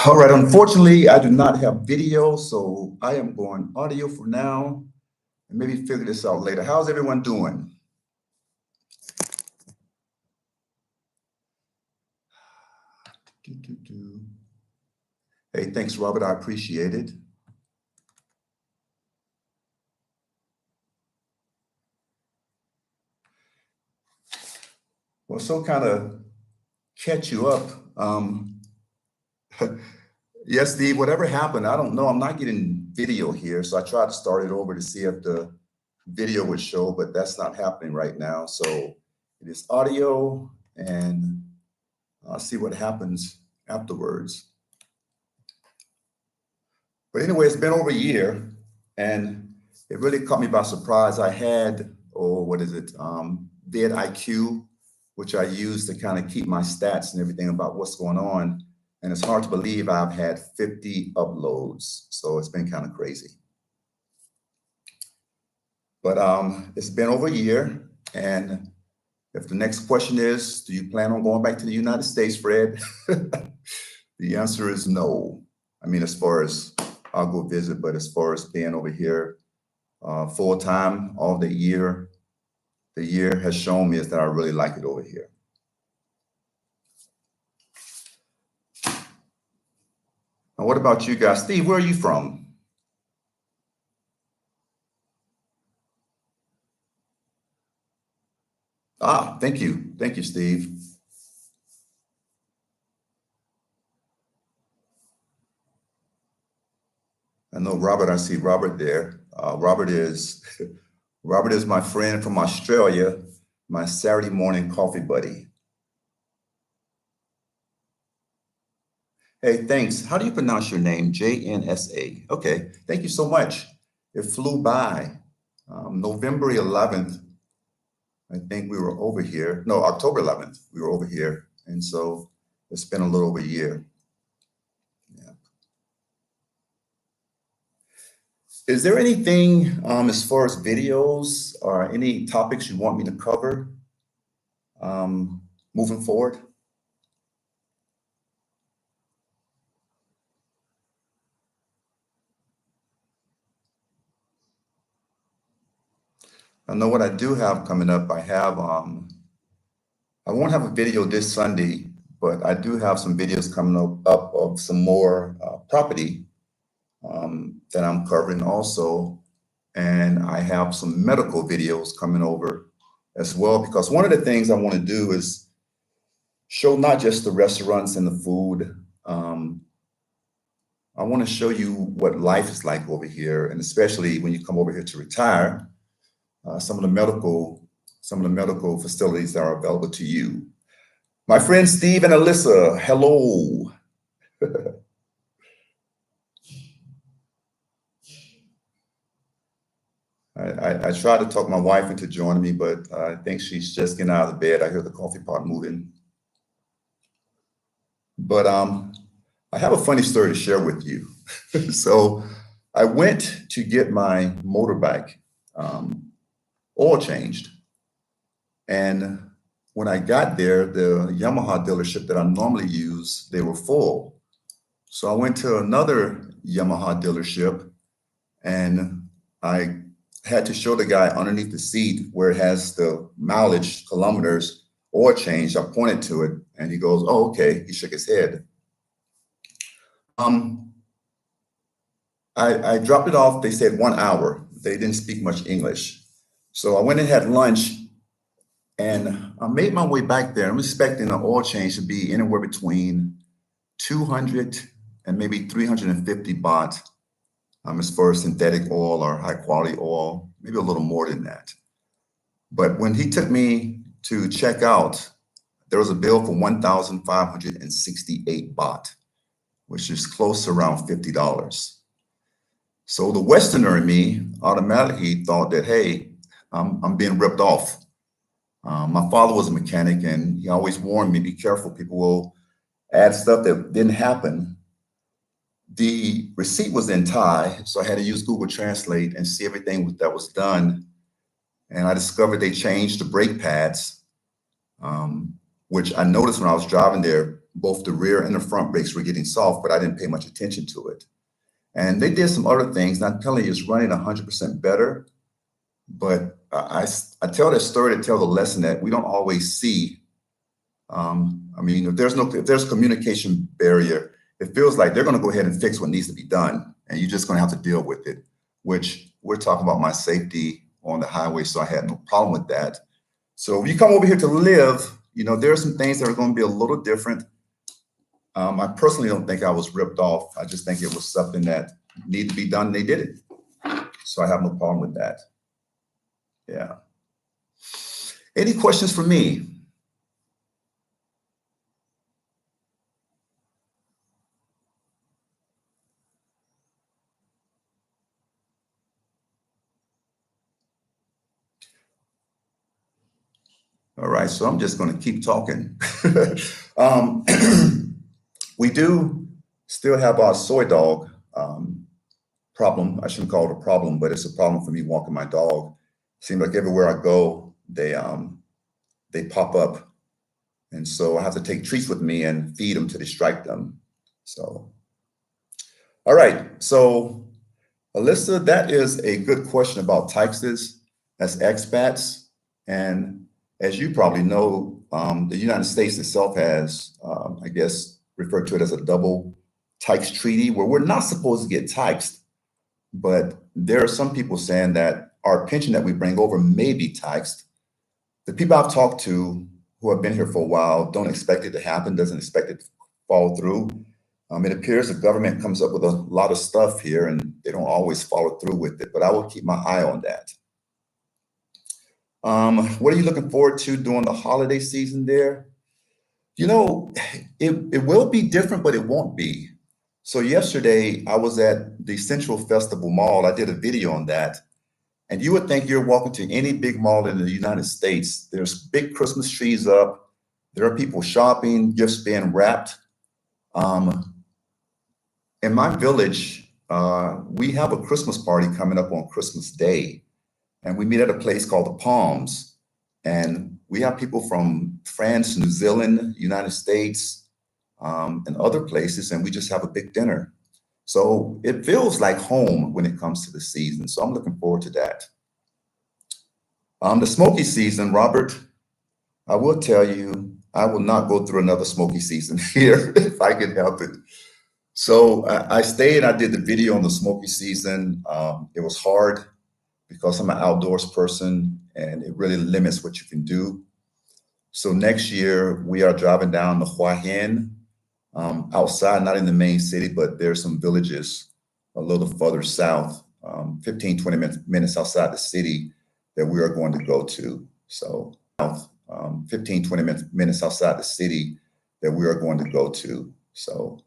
All right, unfortunately, I do not have video, so I am going audio for now and maybe figure this out later. How's everyone doing? Hey, thanks, Robert. I appreciate it. Well, so kind of catch you up. Yes, Steve, whatever happened, I don't know. I'm not getting video here, so I tried to start it over to see if the video would show, but that's not happening right now. So it is audio, and I'll see what happens afterwards. But anyway, it's been over a year, and it really caught me by surprise. I had, vidIQ, which I use to kind of keep my stats and everything about what's going on. And it's hard to believe I've had 50 uploads. So it's been kind of crazy. But it's been over a year. And if the next question is, do you plan on going back to the United States, Fred? The answer is no. I mean, as far as I'll go visit, but as far as being over here full time all the year has shown me is that I really like it over here. Now, what about you guys? Steve, where are you from? Ah, thank you. Thank you, Steve. I know Robert, I see Robert there. Robert is my friend from Australia, my Saturday morning coffee buddy. Hey, thanks. How do you pronounce your name? JNSA. Okay, thank you so much. It flew by. November 11th, I think we were over here. No, October 11th, we were over here. And so it's been a little over a year. Yeah. Is there anything as far as videos or any topics you want me to cover moving forward? I know what I do have coming up. I won't have a video this Sunday, but I do have some videos coming up of some more property that I'm covering also. And I have some medical videos coming over as well, because one of the things I want to do is show not just the restaurants and the food. I want to show you what life is like over here, and especially when you come over here to retire, some of the medical facilities that are available to you. My friends Steve and Alyssa, hello. I tried to talk my wife into joining me, but I think she's just getting out of the bed. I hear the coffee pot moving. But I have a funny story to share with you. So I went to get my motorbike oil changed. And when I got there, the Yamaha dealership that I normally use, they were full. So I went to another Yamaha dealership, and I had to show the guy underneath the seat where it has the mileage, kilometers, oil change. I pointed to it, and he goes, "Oh, okay." He shook his head. I dropped it off. They said 1 hour. They didn't speak much English. So I went and had lunch, and I made my way back there. I'm expecting the oil change to be anywhere between 200 and maybe 350 baht as far as synthetic oil or high quality oil, maybe a little more than that. But when he took me to check out, there was a bill for 1,568 baht, which is close to around $50. So the Westerner in me automatically thought that, hey, I'm being ripped off. My father was a mechanic, and he always warned me, be careful, people will add stuff that didn't happen. The receipt was in Thai, so I had to use Google Translate and see everything that was done. And I discovered they changed the brake pads, which I noticed when I was driving there. both the rear and the front brakes were getting soft, but I didn't pay much attention to it. And they did some other things. And I'm telling you, it's running 100% better. But I tell that story to tell the lesson that we don't always see. I mean, if there's communication barrier, it feels like they're going to go ahead and fix what needs to be done, and you're just going to have to deal with it. Which we're talking about my safety on the highway, so I had no problem with that. So if you come over here to live, there are some things that are going to be a little different. I personally don't think I was ripped off. I just think it was something that needed to be done, and they did it. So I have no problem with that. Yeah. Any questions for me? All right, so I'm just going to keep talking. um, we do still have our soy dog problem. I shouldn't call it a problem, but it's a problem for me walking my dog. Seems like everywhere I go, they pop up, and so I have to take treats with me and feed them to distract them. So, all right. So, Alyssa, that is a good question about taxes as expats, and as you probably know, the United States itself has, I guess, referred to it as a double tax treaty, where we're not supposed to get taxed, but there are some people saying that our pension that we bring over may be taxed. The people I've talked to who have been here for a while don't expect it to happen, doesn't expect it to fall through. It appears the government comes up with a lot of stuff here and they don't always follow through with it, but I will keep my eye on that. What are you looking forward to during the holiday season there? It will be different, but it won't be. So yesterday I was at the Central Festival Mall. I did a video on that. And you would think you're walking to any big mall in the United States. There's big Christmas trees up. There are people shopping, gifts being wrapped. In my village, we have a Christmas party coming up on Christmas Day. And we meet at a place called the Palms. And we have people from France, New Zealand, United States, and other places. And we just have a big dinner. So it feels like home when it comes to the season. So I'm looking forward to that. The smoky season, Robert, I will tell you, I will not go through another smoky season here if I can help it. So I stayed, I did the video on the smoky season. It was hard because I'm an outdoors person and it really limits what you can do. So next year we are driving down the Hua Hin, outside, not in the main city, but there's some villages a little further south, 15, 20 minutes outside the city that we are going to go to. So 15, 20 minutes outside the city that we are going to go to. So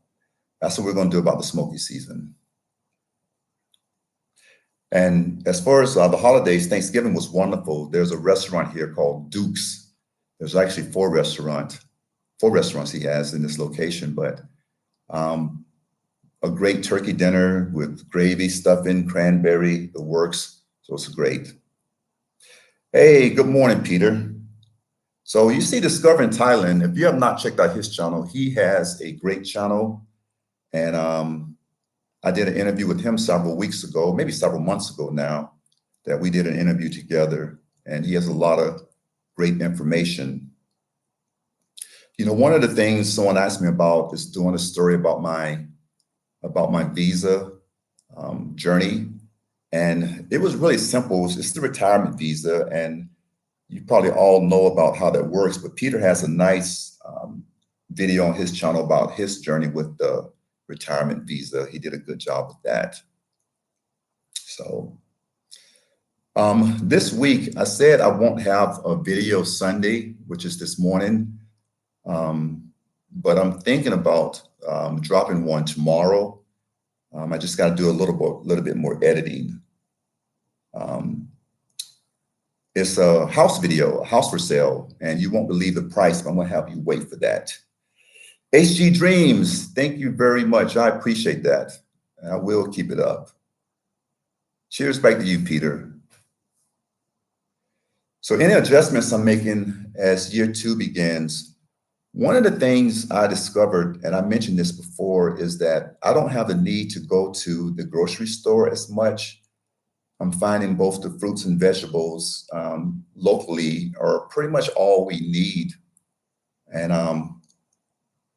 that's what we're going to do about the smoky season. And as far as the holidays, Thanksgiving was wonderful. There's a restaurant here called Duke's. There's actually four restaurants he has in this location, but a great turkey dinner with gravy, stuffing, cranberry, the works. So it's great. Hey, good morning, Peter. So you see Discovering Thailand. If you have not checked out his channel, he has a great channel. And I did an interview with him several weeks ago, maybe several months ago now, that we did an interview together. And he has a lot of great information. One of the things someone asked me about is doing a story about my visa journey. And it was really simple. It's the retirement visa. And you probably all know about how that works. But Peter has a nice video on his channel about his journey with the retirement visa. He did a good job with that. So this week, I said I won't have a video Sunday, which is this morning. But I'm thinking about dropping one tomorrow. I just got to do a little bit more editing. It's a house video, a house for sale, and you won't believe the price, but I'm going to have you wait for that. HG Dreams, thank you very much. I appreciate that. And I will keep it up. Cheers back to you, Peter. So any adjustments I'm making as year 2 begins, One of the things I discovered, and I mentioned this before, is that I don't have the need to go to the grocery store as much. I'm finding both the fruits and vegetables locally are pretty much all we need. And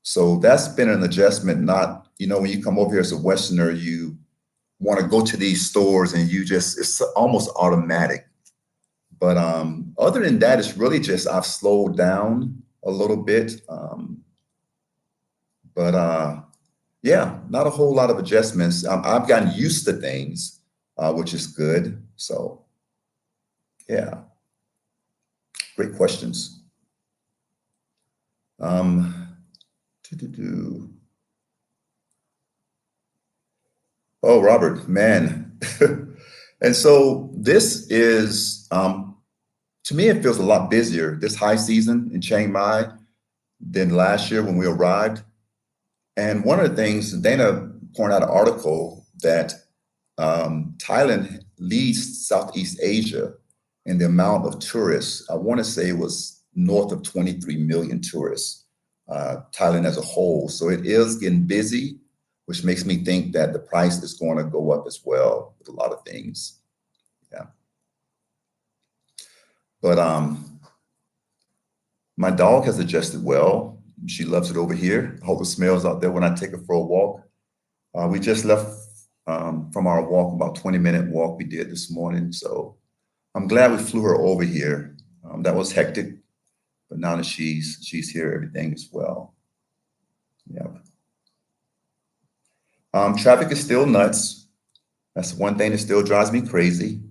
so that's been an adjustment. Not, when you come over here as a Westerner, you want to go to these stores and it's almost automatic. But other than that, it's really just I've slowed down a little bit. But yeah, not a whole lot of adjustments. I've gotten used to things, which is good. So yeah, great questions. Do-do-do. Oh, Robert, man. And so this is, to me, it feels a lot busier this high season in Chiang Mai than last year when we arrived. And one of the things, Dana pointed out an article that Thailand leads Southeast Asia in the amount of tourists. I want to say it was north of 23 million tourists, Thailand as a whole. So it is getting busy, which makes me think that the price is going to go up as well with a lot of things. Yeah. But my dog has adjusted well. She loves it over here. I hope it smells out there when I take her for a walk. We just left from our walk, about 20-minute walk we did this morning. So I'm glad we flew her over here. That was hectic, but now that she's here, everything is well. Yeah. Traffic is still nuts. That's one thing that still drives me crazy.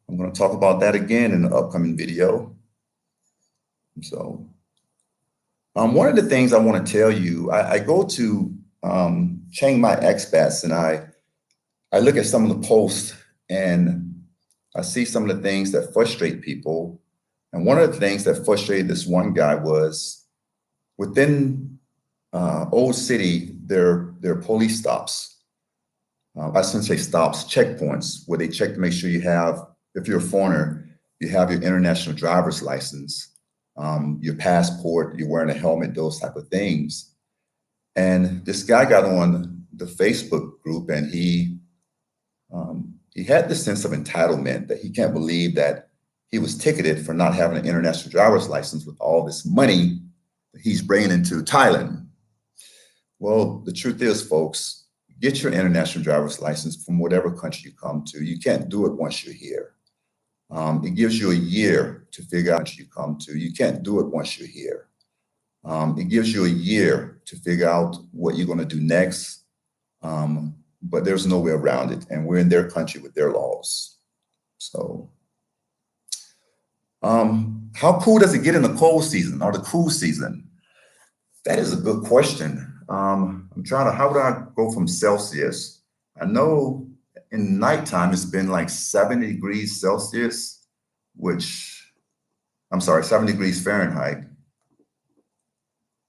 I'm going to talk about that again in the upcoming video. So one of the things I want to tell you, I go to Chiang Mai expats and I look at some of the posts and I see some of the things that frustrate people. And one of the things that frustrated this one guy was within Old City, there are police stops. I shouldn't say stops, checkpoints, where they check to make sure you have, if you're a foreigner, you have your international driver's license, your passport, you're wearing a helmet, those type of things. And this guy got on the Facebook group and he had this sense of entitlement that he can't believe that he was ticketed for not having an international driver's license with all this money that he's bringing into Thailand. Well, the truth is, folks, get your international driver's license from whatever country you come to. You can't do it once you're here. It gives you a year to figure out what you come to. You can't do it once you're here. It gives you a year to figure out what you're going to do next. But there's no way around it. And we're in their country with their laws. So how cool does it get in the cold season or the cool season? That is a good question. I'm trying to, how would I go from Celsius? I know in nighttime it's been like 70 degrees Celsius, I'm sorry, 7 degrees Fahrenheit,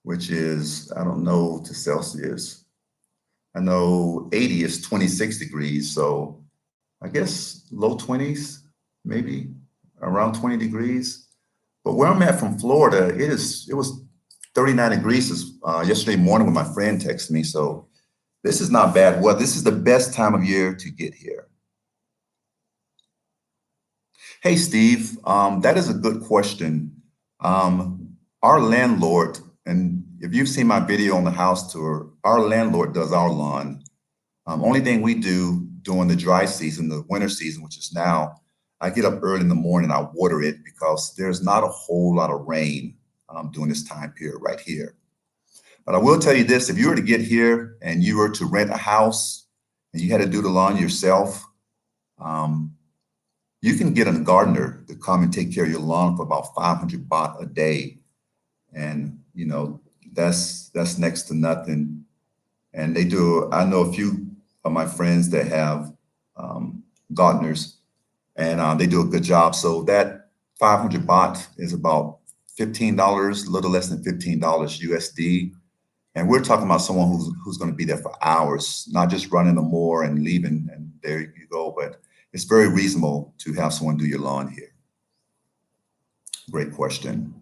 which is, I don't know to Celsius. I know 80 is 26 degrees. So I guess low 20s, maybe around 20 degrees. But where I'm at from Florida, it was 39 degrees yesterday morning when my friend texted me. So this is not bad. Well, this is the best time of year to get here. Hey, Steve, that is a good question. Our landlord, and if you've seen my video on the house tour, our landlord does our lawn. Only thing we do during the dry season, the winter season, which is now, I get up early in the morning, I water it because there's not a whole lot of rain during this time period right here. But I will tell you this, if you were to get here and you were to rent a house and you had to do the lawn yourself, you can get a gardener to come and take care of your lawn for about 500 baht a day. And, that's next to nothing. And they do, I know a few of my friends that have gardeners and they do a good job. So that 500 baht is about $15, a little less than $15 USD. And we're talking about someone who's going to be there for hours, not just running the mower and leaving and there you go. But it's very reasonable to have someone do your lawn here. Great question.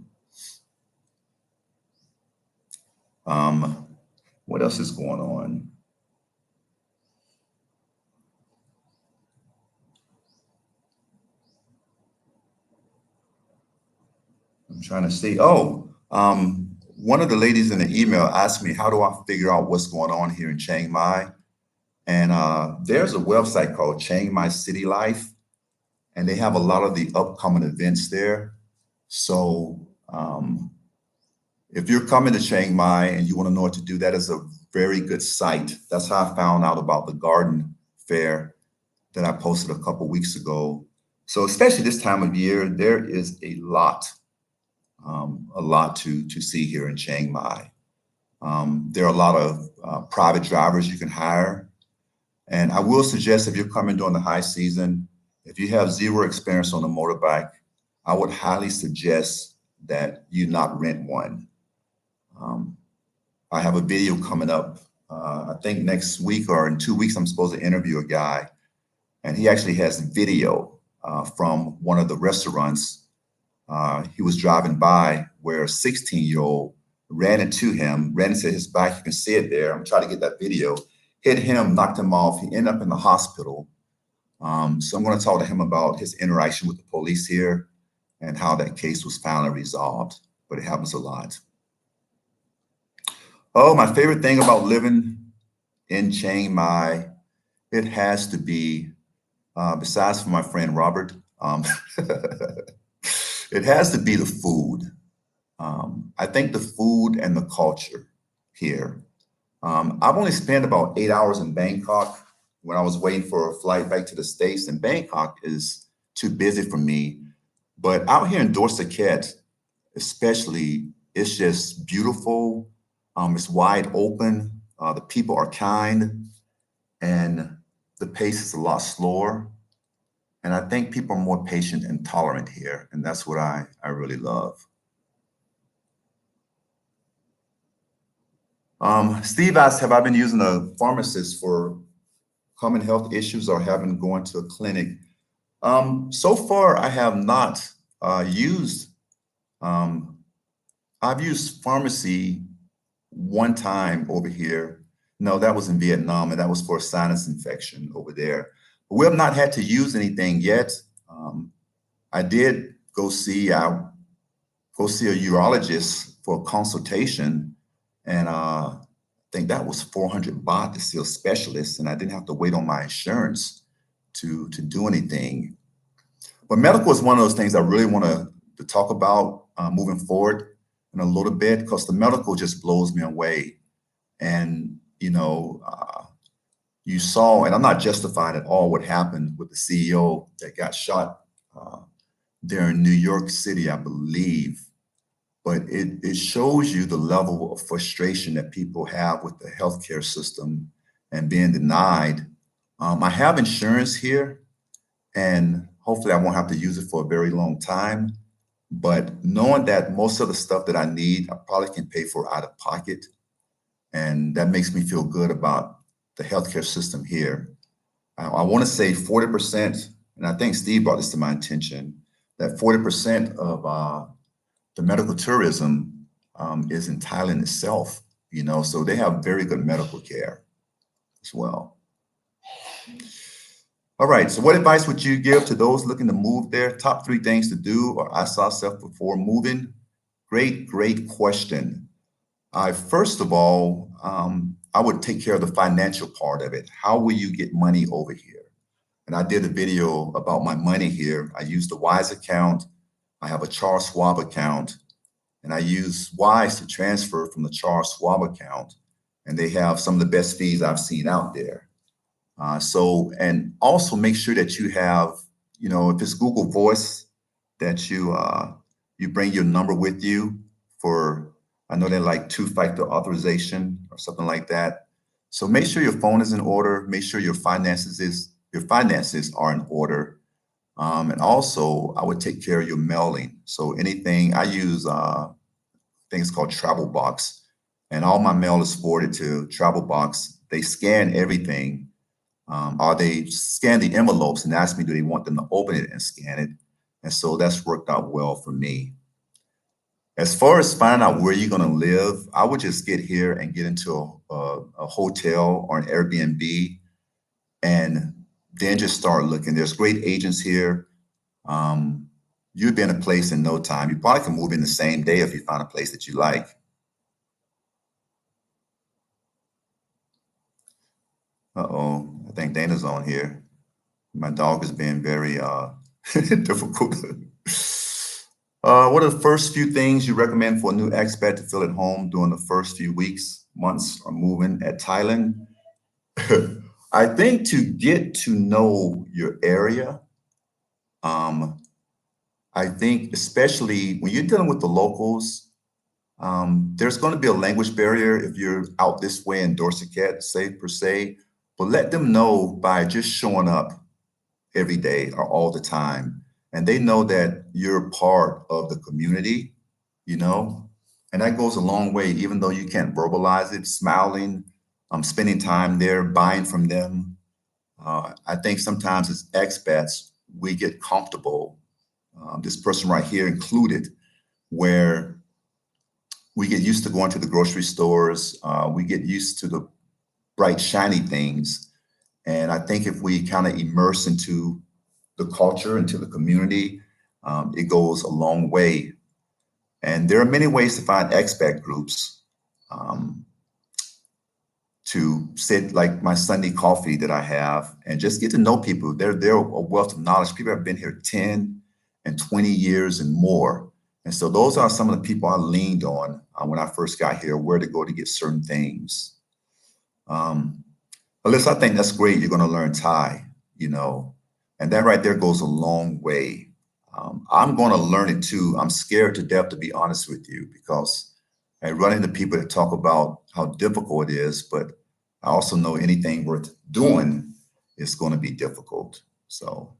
Um, what else is going on? I'm trying to see. Oh, one of the ladies in the email asked me, how do I figure out what's going on here in Chiang Mai? And there's a website called Chiang Mai City Life, and they have a lot of the upcoming events there. So if you're coming to Chiang Mai and you want to know what to do, that is a very good site. That's how I found out about the garden fair that I posted a couple weeks ago. So especially this time of year, there is a lot to see here in Chiang Mai. There are a lot of private drivers you can hire. And I will suggest if you're coming during the high season, if you have zero experience on a motorbike, I would highly suggest that you not rent one. I have a video coming up, I think next week or in 2 weeks, I'm supposed to interview a guy, and he actually has video from one of the restaurants he was driving by where a 16-year-old ran into his bike. You can see it there. I'm trying to get that video. Hit him, knocked him off. He ended up in the hospital. So I'm going to talk to him about his interaction with the police here and how that case was finally resolved. But it happens a lot. Oh, my favorite thing about living in Chiang Mai, it has to be, besides for my friend Robert, it has to be the food. I think the food and the culture here. I've only spent about 8 hours in Bangkok when I was waiting for a flight back to the States, and Bangkok is too busy for me. But out here in Dorset, especially, it's just beautiful. It's wide open. The people are kind, and the pace is a lot slower. And I think people are more patient and tolerant here, and that's what I really love. Steve asked, have I been using a pharmacist for common health issues or haven't gone to a clinic? So far, I have not used, um, I've used pharmacy one time over here. No, that was in Vietnam, and that was for a sinus infection over there. But we have not had to use anything yet. I did go see a urologist for a consultation, and I think that was 400 baht to see a specialist, and I didn't have to wait on my insurance to do anything. But medical is one of those things I really want to talk about moving forward in a little bit, because the medical just blows me away. And you saw, and I'm not justifying at all what happened with the CEO that got shot there in New York City, I believe. But it shows you the level of frustration that people have with the healthcare system and being denied. I have insurance here, and hopefully I won't have to use it for a very long time. But knowing that most of the stuff that I need, I probably can pay for out of pocket. And that makes me feel good about the healthcare system here. I want to say 40%, and I think Steve brought this to my attention, that 40% of the medical tourism is in Thailand itself, so they have very good medical care as well. All right, so what advice would you give to those looking to move there? Top 3 things to do or ask yourself before moving? Great question. First of all, I would take care of the financial part of it. How will you get money over here? And I did a video about my money here. I use the Wise account. I have a Charles Schwab account, and I use Wise to transfer from the Charles Schwab account. And they have some of the best fees I've seen out there. And also make sure that you have, if it's Google Voice, that you bring your number with you for, I know they're like 2-factor authorization or something like that. So make sure your phone is in order. Make sure your finances are in order. And also, I would take care of your mailing. So anything I use, things called Travel Box, and all my mail is forwarded to Travel Box. They scan everything, or they scan the envelopes and ask me, do they want them to open it and scan it? And so that's worked out well for me. As far as finding out where you're going to live, I would just get here and get into a hotel or an Airbnb and then just start looking. There's great agents here. Um, You'd be in a place in no time. You probably can move in the same day if you find a place that you like. Uh-oh, I think Dana's on here. My dog is being very difficult. What are the first few things you recommend for a new expat to feel at home during the first few weeks, months, or moving at Thailand? I think to get to know your area, um, I think especially when you're dealing with the locals, there's going to be a language barrier if you're out this way in Dorset, say per se, but let them know by just showing up every day or all the time. And they know that you're part of the community, you know, and that goes a long way, even though you can't verbalize it, smiling, spending time there, buying from them. I think sometimes as expats, we get comfortable, this person right here included, where we get used to going to the grocery stores, we get used to the bright, shiny things. And I think if we kind of immerse into the culture, into the community, it goes a long way. And there are many ways to find expat groups, um, to sit like my Sunday coffee that I have and just get to know people. They're a wealth of knowledge. People have been here 10 and 20 years and more. And so those are some of the people I leaned on when I first got here, where to go to get certain things. Um, Alyssa, I think that's great. You're going to learn Thai, you know, and that right there goes a long way. I'm going to learn it too. I'm scared to death, to be honest with you, because I run into people that talk about how difficult it is, but I also know anything worth doing is going to be difficult. So,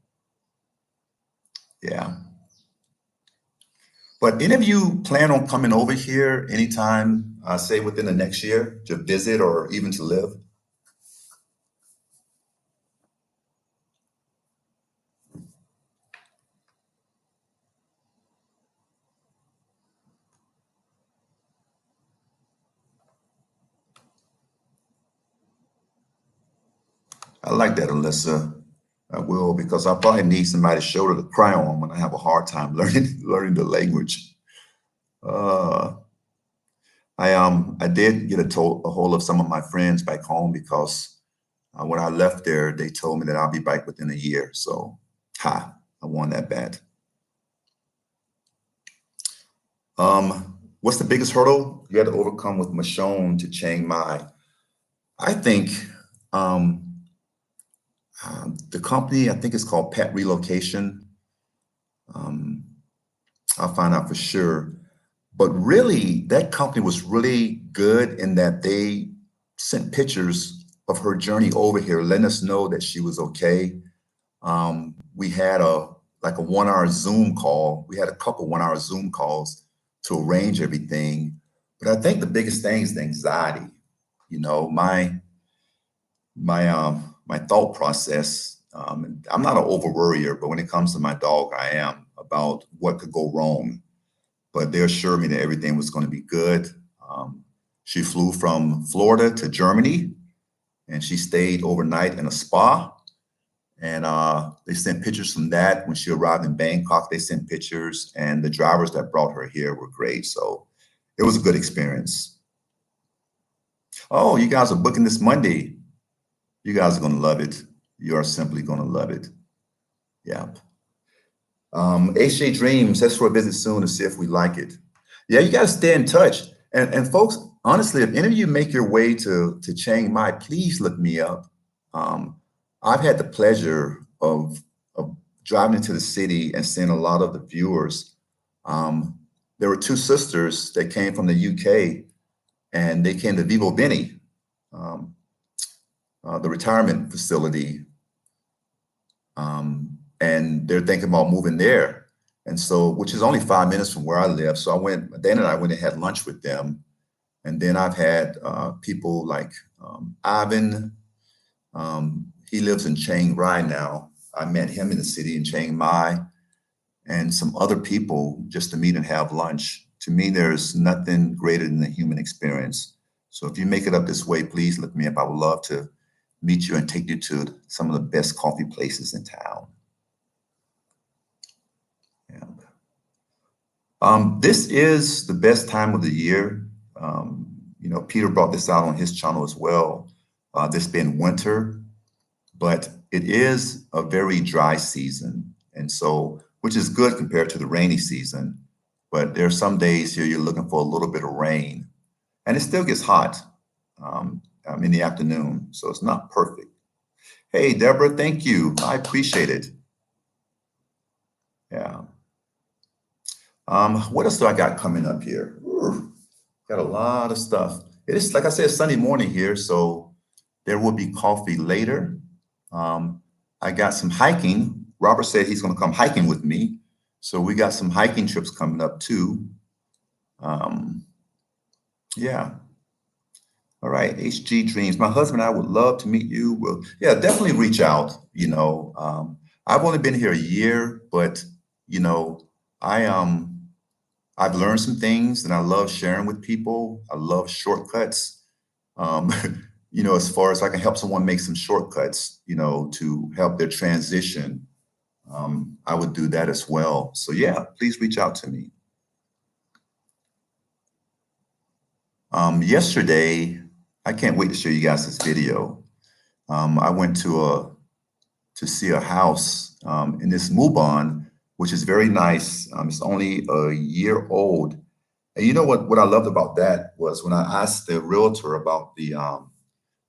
yeah. But any of you plan on coming over here anytime, say within the next year, to visit or even to live? I like that, Alyssa. I will because I probably need somebody's shoulder to cry on when I have a hard time learning the language. Uh, I did get a hold of some of my friends back home because when I left there, they told me that I'll be back within a year. So, I won that bet. What's the biggest hurdle you had to overcome with Michonne to Chiang Mai? I think um, the company, I think it's called Pet Relocation. Um, I'll find out for sure. But really, that company was really good in that they sent pictures of her journey over here, letting us know that she was okay. We had a like a 1 hour Zoom call. We had a couple 1 hour Zoom calls to arrange everything. But I think the biggest thing is the anxiety. You know, my thought process. I'm not an over worrier, but when it comes to my dog, I am about what could go wrong. But they assured me that everything was going to be good. Um, she flew from Florida to Germany, and she stayed overnight in a spa. And they sent pictures from that. When she arrived in Bangkok, they sent pictures, and the drivers that brought her here were great. So it was a good experience. Oh, you guys are booking this Monday. You guys are going to love it. You are simply going to love it. Yeah. HJ Dreams, that's for a visit soon to see if we like it. Yeah, you got to stay in touch. And folks, honestly, if any of you make your way to Chiang Mai, please look me up. Um, I've had the pleasure of driving into the city and seeing a lot of the viewers. Um, there were two sisters that came from the UK, and they came to Vivo Veni, um, the retirement facility, and they're thinking about moving there. And so, which is only 5 minutes from where I live. So Dana and I went and had lunch with them. And then I've had people like Ivan. He lives in Chiang Rai now. I met him in the city in Chiang Mai, and some other people just to meet and have lunch To me, there's nothing greater than the human experience. So if you make it up this way, please look me up. I would love to meet you and take you to some of the best coffee places in town. Yeah. This is the best time of the year. Peter brought this out on his channel as well. This being winter, but it is a very dry season. And so, which is good compared to the rainy season. But there are some days here you're looking for a little bit of rain, and it still gets hot in the afternoon. So it's not perfect. Hey, Deborah, thank you. I appreciate it. Yeah. What else do I got coming up here? Ooh, got a lot of stuff. It is, like I said, Sunday morning here, so there will be coffee later. I got some hiking. Robert said he's going to come hiking with me. So we got some hiking trips coming up too. Yeah. All right, HG Dreams. My husband and I would love to meet you. Well, yeah, definitely reach out. I've only been here a year, but I I've learned some things and I love sharing with people. I love shortcuts. Um, as far as I can help someone make some shortcuts, to help their transition, I would do that as well. So yeah, please reach out to me. Yesterday, I can't wait to show you guys this video. I went to see a house in this Mubon, which is very nice. It's only a year old. And you know what I loved about that was when I asked the realtor about the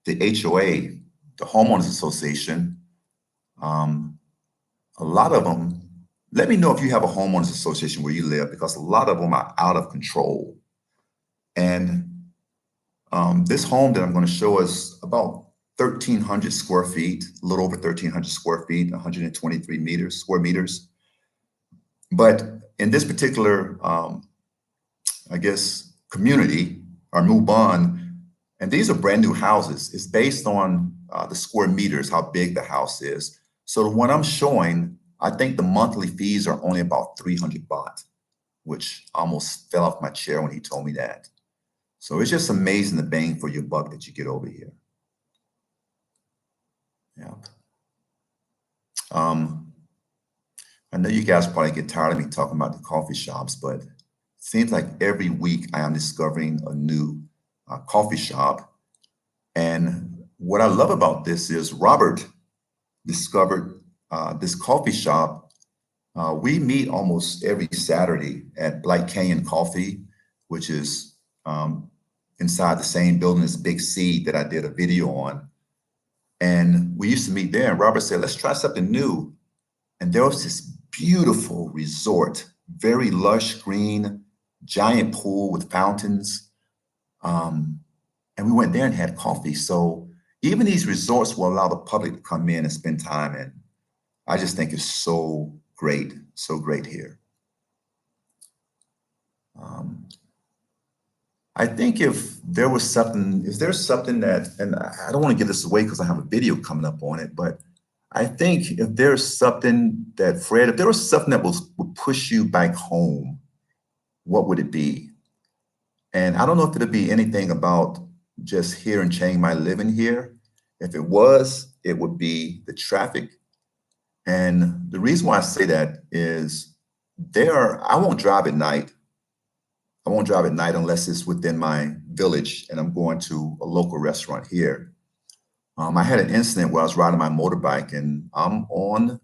HOA, the homeowners association, a lot of them, let me know if you have a homeowners association where you live, because a lot of them are out of control. And this home that I'm going to show is about 1,300 square feet, a little over 1,300 square feet, 123 square meters. But in this particular, community, or Mubon, and these are brand new houses, it's based on the square meters, how big the house is. So the one I'm showing, I think the monthly fees are only about 300 baht, which almost fell off my chair when he told me that. So it's just amazing the bang for your buck that you get over here. Yeah. I know you guys probably get tired of me talking about the coffee shops, but it seems like every week I am discovering a new coffee shop. And what I love about this is Robert discovered this coffee shop. We meet almost every Saturday at Black Canyon Coffee, which is inside the same building as Big C that I did a video on. And we used to meet there, and Robert said, let's try something new. And there was this beautiful resort, very lush green, giant pool with fountains. And we went there and had coffee. So even these resorts will allow the public to come in and spend time. And I just think it's so great here. I think if there's something that, and I don't want to give this away because I have a video coming up on it, but I think if there's something that, Fred, if there was something that would push you back home, what would it be? And I don't know if it'd be anything about just here in Chiang Mai, living here. If it was, it would be the traffic. And the reason why I say that is I won't drive at night. I won't drive at night unless it's within my village and I'm going to a local restaurant here. I had an incident where I was riding my motorbike and I'm on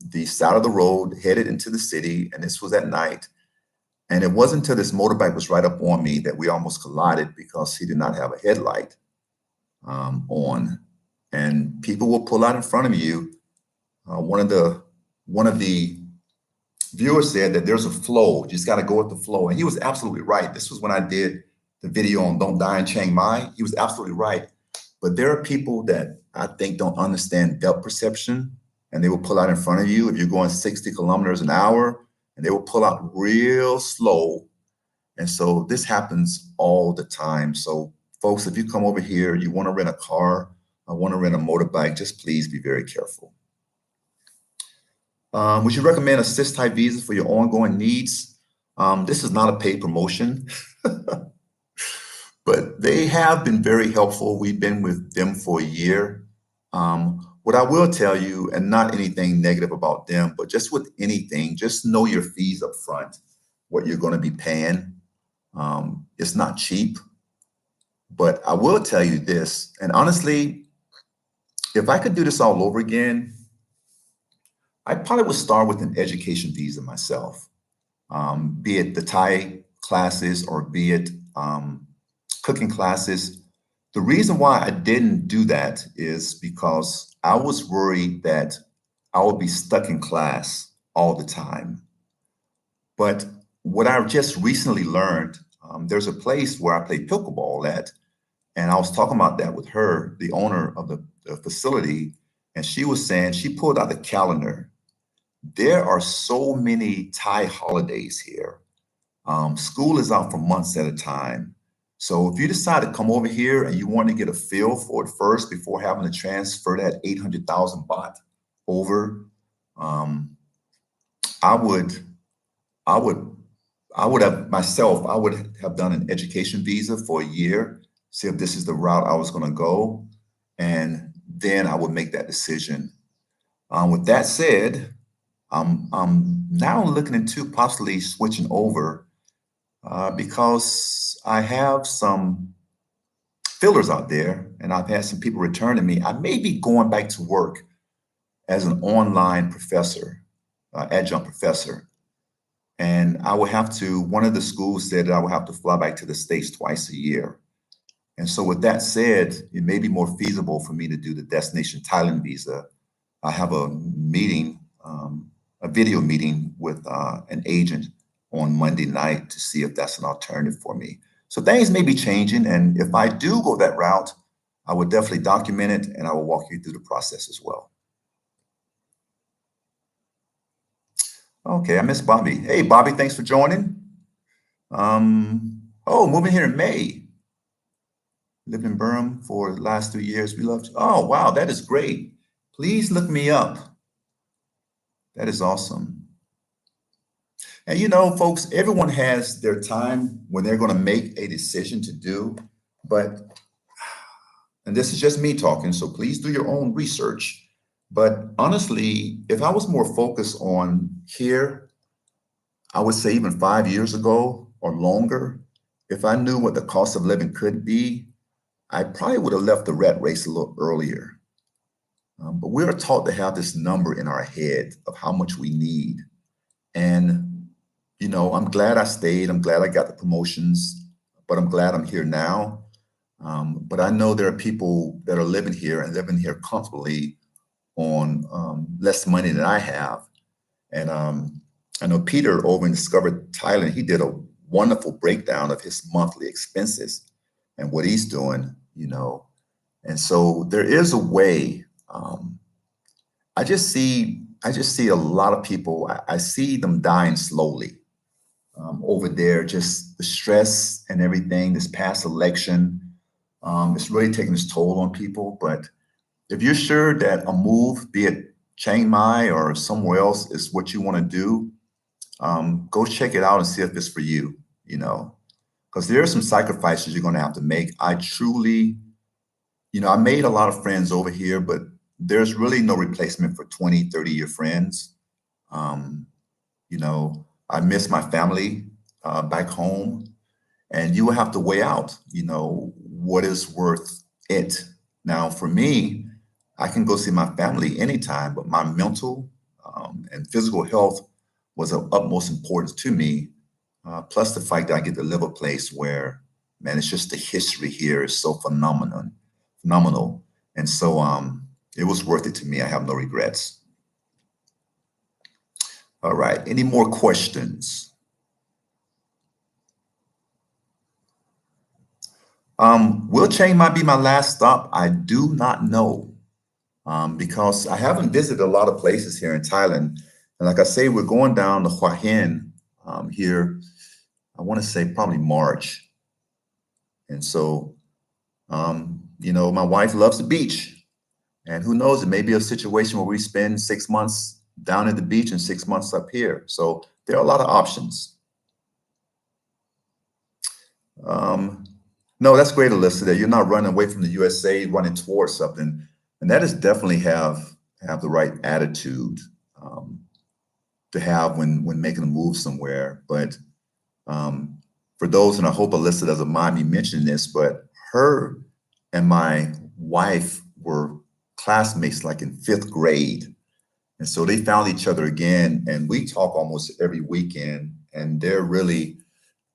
the side of the road headed into the city, and this was at night. And it wasn't until this motorbike was right up on me that we almost collided because he did not have a headlight on. And people will pull out in front of you. One of the viewers said that there's a flow, you just got to go with the flow. And he was absolutely right. This was when I did the video on Don't Die in Chiang Mai. He was absolutely right. But there are people that I think don't understand depth perception, and they will pull out in front of you if you're going 60 kilometers an hour, and they will pull out real slow. And so this happens all the time. So folks, if you come over here, you want to rent a car, I want to rent a motorbike, just please be very careful. Would you recommend a CIS type visa for your ongoing needs? This is not a paid promotion, but they have been very helpful. We've been with them for a year. What I will tell you, and not anything negative about them, but just with anything, just know your fees up front, what you're going to be paying. It's not cheap, but I will tell you this, and honestly, if I could do this all over again, I probably would start with an education visa myself, be it the Thai classes or be it cooking classes. The reason why I didn't do that is because I was worried that I would be stuck in class all the time. But what I just recently learned, there's a place where I play pickleball at, and I was talking about that with her, the owner of the facility, and she was saying she pulled out the calendar. There are so many Thai holidays here. School is out for months at a time. So if you decide to come over here and you want to get a feel for it first before having to transfer that 800,000 baht over, um, I would, I would, I would have done an education visa for a year, see if this is the route I was going to go, and then I would make that decision. With that said, I'm now looking into possibly switching over because I have some fillers out there and I've had some people return to me. I may be going back to work as an online professor, adjunct professor. And I will have to, one of the schools said that I will have to fly back to the States twice a year. And so with that said, it may be more feasible for me to do the Destination Thailand visa. I have a meeting, a video meeting with an agent on Monday night to see if that's an alternative for me. So things may be changing. And if I do go that route, I would definitely document it and I will walk you through the process as well. Okay, I miss Bobby. Hey, Bobby, thanks for joining. Oh, moving here in May. Lived in Burma for the last 3 years. We love. Oh, wow, that is great. Please look me up. That is awesome. And you know, folks, everyone has their time when they're going to make a decision to do, but, and this is just me talking, so please do your own research. But honestly, if I was more focused on here, I would say even 5 years ago or longer, if I knew what the cost of living could be, I probably would have left the rat race a little earlier. But we are taught to have this number in our head of how much we need. And, you know, I'm glad I stayed. I'm glad I got the promotions, but I'm glad I'm here now. But I know there are people that are living here and living here comfortably on less money than I have. And I know Peter over in Discover Thailand, he did a wonderful breakdown of his monthly expenses and what he's doing, you know. And so there is a way. I just see a lot of people. I see them dying slowly over there. Just the stress and everything. This past election, it's really taking its toll on people. But if you're sure that a move, be it Chiang Mai or somewhere else, is what you want to do, go check it out and see if it's for you. You know, because there are some sacrifices you're going to have to make. I truly, you know, I made a lot of friends over here, but there's really no replacement for 20, 30-year friends. You know, I miss my family back home, and you will have to weigh out, you know, what is worth it. Now, for me, I can go see my family anytime, but my mental and physical health was of utmost importance to me. Plus the fact that I get to live a place where, man, it's just the history here is so phenomenal. And so it was worth it to me. I have no regrets. All right. Any more questions? Will Chiang might be my last stop? I do not know because I haven't visited a lot of places here in Thailand. And like I say, we're going down to Hua Hin here, I want to say probably March. And so, you know, my wife loves the beach. And who knows, it may be a situation where we spend 6 months down at the beach and 6 months up here. So there are a lot of options. Um, no, that's great, Alyssa, that you're not running away from the USA, running towards something. And that is definitely have the right attitude um, to have when making a move somewhere. But um, for those, and I hope Alyssa doesn't mind me mentioning this, but her and my wife were classmates like in fifth grade. And so they found each other again, and we talk almost every weekend. And they're really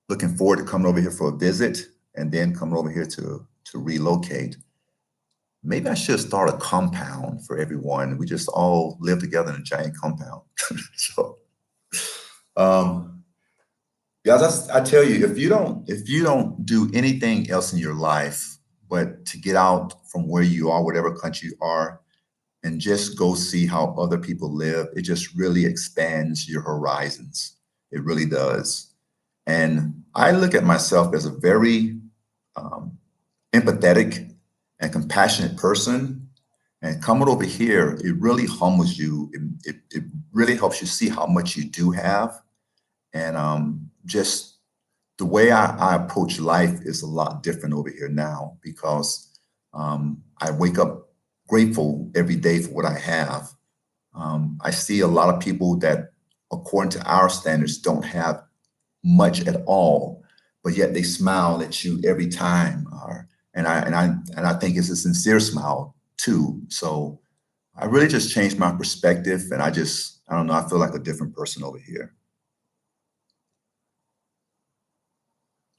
looking forward to coming over here for a visit and then coming over here to relocate. Maybe I should start a compound for everyone. We just all live together in a giant compound. So, um, guys, I tell you, if you don't do anything else in your life but to get out from where you are, whatever country you are, and just go see how other people live, it just really expands your horizons. It really does. And I look at myself as a very um, empathetic and compassionate person. And coming over here, it really humbles you. It really helps you see how much you do have. And just the way I approach life is a lot different over here now because I wake up grateful every day for what I have. I see a lot of people that, according to our standards, don't have much at all, but yet they smile at you every time. And I think it's a sincere smile too. So I really just changed my perspective, and I don't know, I feel like a different person over here.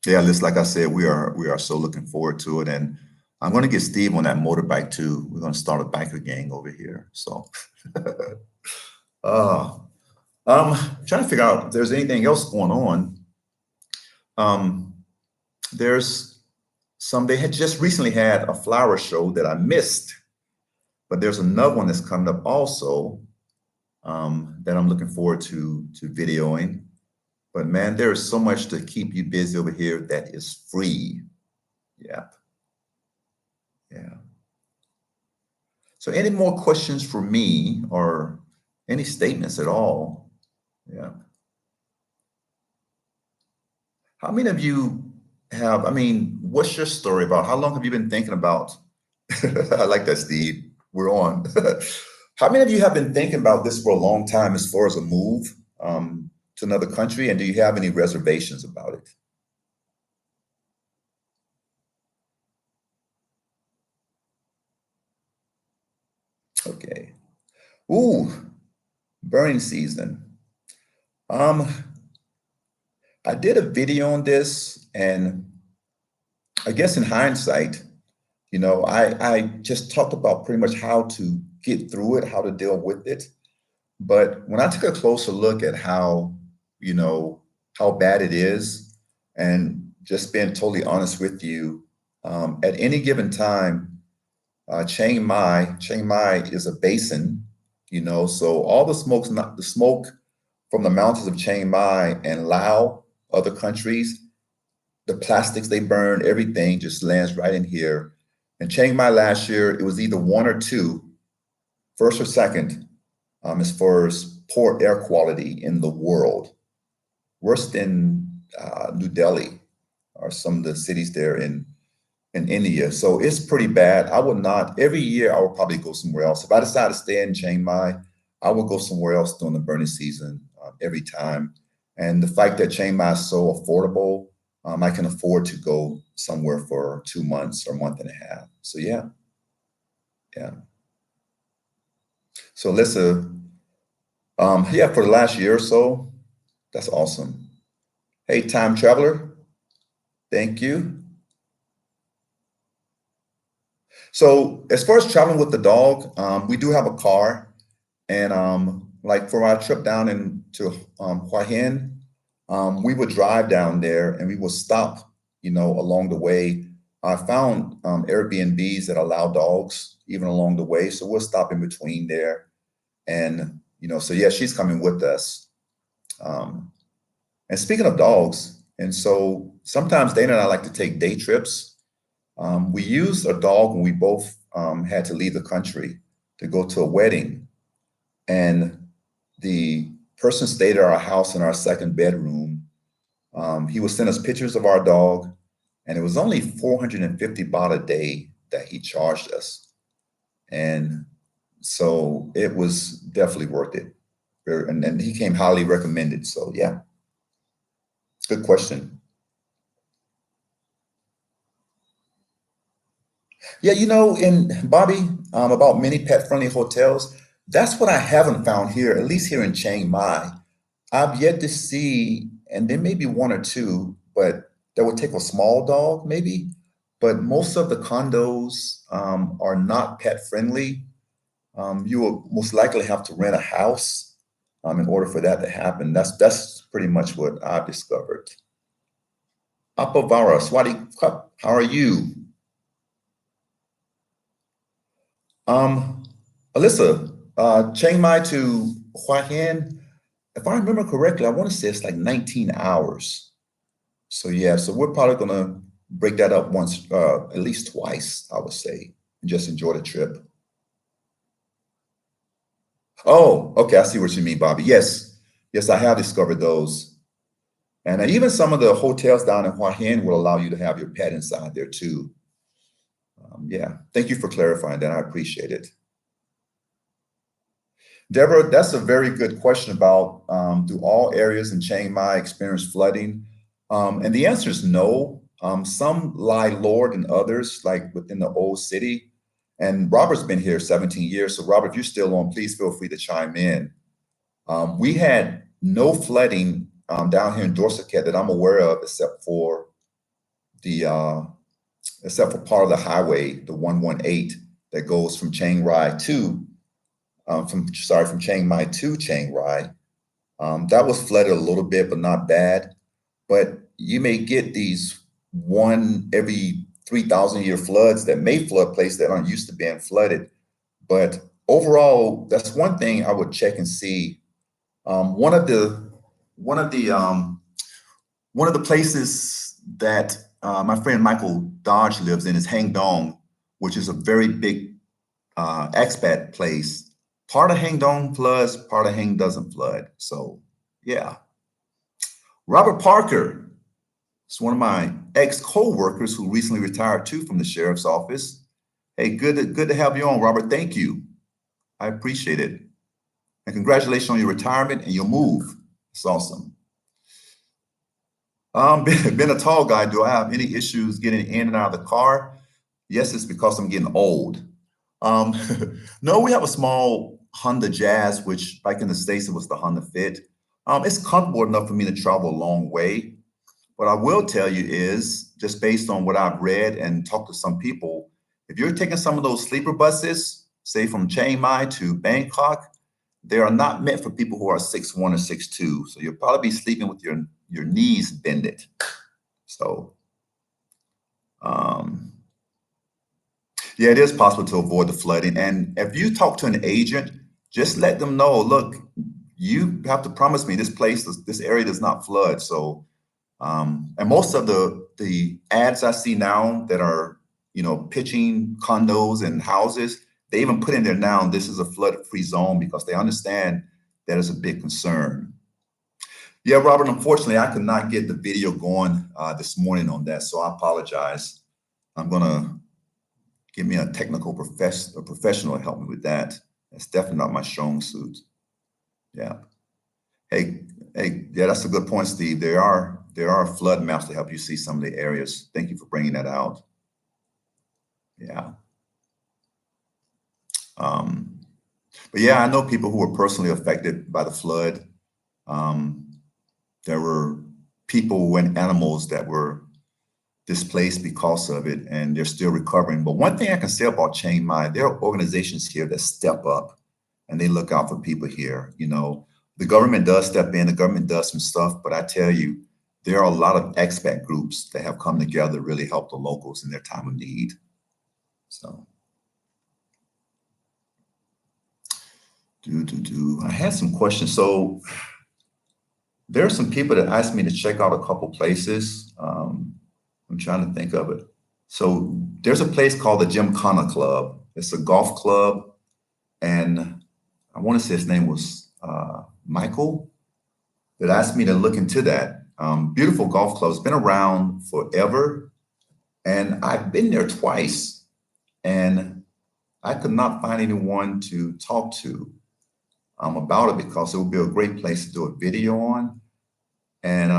Yeah, just like I said, we are so looking forward to it, and I'm going to get Steve on that motorbike too. We're going to start a biker gang over here. So, uh, trying to figure out if there's anything else going on. Um, there's they had just recently had a flower show that I missed, but there's another one that's coming up also that I'm looking forward to videoing. But man, there is so much to keep you busy over here that is free. Yeah, yeah. So any more questions for me or any statements at all? Yeah. How many of you have, I mean, what's your story about? How long have you been thinking about? I like that, Steve. We're on. How many of you have been thinking about this for a long time as far as a move to another country? And do you have any reservations about it? Okay. Ooh, burning season. Um, I did a video on this, and I guess in hindsight, I just talked about pretty much how to get through it, how to deal with it. But when I took a closer look at you know, how bad it is, and just being totally honest with you, at any given time, Chiang Mai is a basin, so all the smoke's not the smoke from the mountains of Chiang Mai and Laos, other countries, the plastics they burn, everything just lands right in here. In Chiang Mai last year, it was either one or two, first or second, as far as poor air quality in the world, worse than New Delhi or some of the cities there in India. So it's pretty bad. I would not, every year, I would probably go somewhere else. If I decide to stay in Chiang Mai, I would go somewhere else during the burning season every time. And the fact that Chiang Mai is so affordable, I can afford to go somewhere for 2 months or a month and a half. So yeah, yeah. So listen, yeah, for the last year or so, that's awesome. Hey, time traveler, thank you. So as far as traveling with the dog, we do have a car, and like for our trip down into Hua Hin, we would drive down there and we would stop, along the way. I found Airbnbs that allow dogs even along the way, so we'll stop in between there, and so yeah, she's coming with us. Um, and speaking of dogs, and so sometimes Dana and I like to take day trips. We used a dog when we both had to leave the country to go to a wedding, and the person stayed at our house in our second bedroom. He would send us pictures of our dog, and it was only 450 baht a day that he charged us. And so it was definitely worth it. And he came highly recommended. So yeah, good question. Yeah, in Bobby, about many pet-friendly hotels, that's what I haven't found here, at least here in Chiang Mai. I've yet to see, and there may be one or two, but that would take a small dog, maybe. But most of the condos are not pet-friendly. You will most likely have to rent a house in order for that to happen. That's pretty much what I've discovered. Apavara, Swati Cup, how are you? Um, Alyssa, Chiang Mai to Hua Hin, if I remember correctly, I want to say it's like 19 hours. So yeah, so we're probably gonna break that up once, at least twice, I would say, and just enjoy the trip. Oh, okay, I see what you mean, Bobby. Yes, yes, I have discovered those. And even some of the hotels down in Hua Hin will allow you to have your pet inside there too. Yeah, thank you for clarifying that. I appreciate it. Deborah, that's a very good question about do all areas in Chiang Mai experience flooding? And the answer is no. Some lie lower than others, like within the old city. And Robert's been here 17 years. So, Robert, if you're still on, please feel free to chime in. We had no flooding down here in Dorset that I'm aware of, the except for part of the highway, the 118 that goes from Chiang Rai to from Chiang Mai to Chiang Rai. That was flooded a little bit, but not bad. But you may get these one every 3,000 year floods that may flood places that aren't used to being flooded. But overall, that's one thing I would check and see. One of the one of the one of the places that my friend Michael Dodge lives in is Hang Dong, which is a very big expat place. Part of Hang Dong floods, part of Hang doesn't flood. So yeah. Robert Parker is one of my ex co-workers who recently retired too from the sheriff's office. Hey, good to have you on, Robert. Thank you. I appreciate it. And congratulations on your retirement and your move. It's awesome. Being a tall guy, do I have any issues getting in and out of the car? Yes, it's because I'm getting old. Um, no, we have a small Honda Jazz, which back in the States, it was the Honda Fit. It's comfortable enough for me to travel a long way. What I will tell you is, just based on what I've read and talked to some people, if you're taking some of those sleeper buses, say from Chiang Mai to Bangkok, they are not meant for people who are 6'1" or 6'2". So you'll probably be sleeping with your knees bended. So um, yeah, it is possible to avoid the flooding. And if you talk to an agent, just let them know, look, you have to promise me this area does not flood. So and most of the ads I see now that are, pitching condos and houses, they even put in there now, this is a flood-free zone because they understand that is a big concern. Yeah, Robert, unfortunately, I could not get the video going this morning on that, so I apologize. I'm gonna give me a professional to help me with that. That's definitely not my strong suit. Yeah. Hey, yeah, that's a good point, Steve. There are flood maps to help you see some of the areas. Thank you for bringing that out. Yeah. Um, but yeah, I know people who were personally affected by the flood. Um, there were people and animals that were displaced because of it, and they're still recovering. But one thing I can say about Chiang Mai, there are organizations here that step up and they look out for people here. The government does step in, the government does some stuff, but I tell you, there are a lot of expat groups that have come together to really help the locals in their time of need. So, I had some questions. So, there are some people that asked me to check out a couple places. I'm trying to think of it. So, there's a place called the Gymkhana Club. It's a golf club, and I want to say his name was Michael that asked me to look into that. Beautiful golf club. It's been around forever. And I've been there twice, and I could not find anyone to talk to about it because it would be a great place to do a video on. And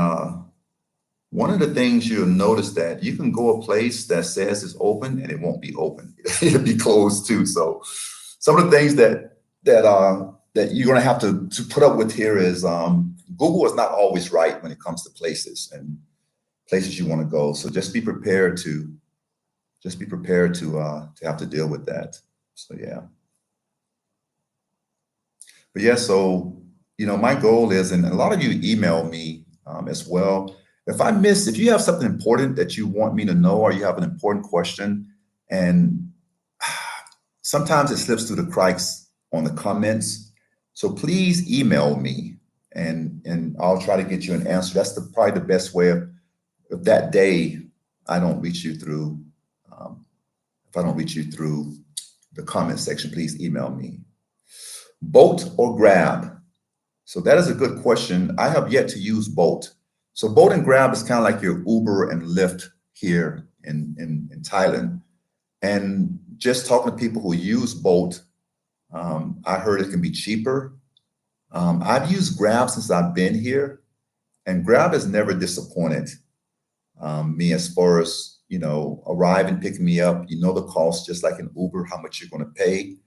one of the things you'll notice that you can go a place that says it's open and it won't be open. It'll be closed too. So some of the things that you're going to have to put up with here is Google is not always right when it comes to places and places you want to go. So just be prepared to have to deal with that. So yeah. But yeah, so my goal is, and a lot of you email me as well. If you have something important that you want me to know, or you have an important question, and sometimes it slips through the cracks on the comments. So please email me, and I'll try to get you an answer. That's probably the best way of if that day I don't reach you through, if I don't reach you through the comment section, please email me. Bolt or Grab? So that is a good question. I have yet to use Bolt. So Bolt and Grab is kind of like your Uber and Lyft here in Thailand. And just talking to people who use Bolt, I heard it can be cheaper. I've used Grab since I've been here, and Grab has never disappointed me as far as, arriving, picking me up. The cost, just like an Uber, how much you're going to pay.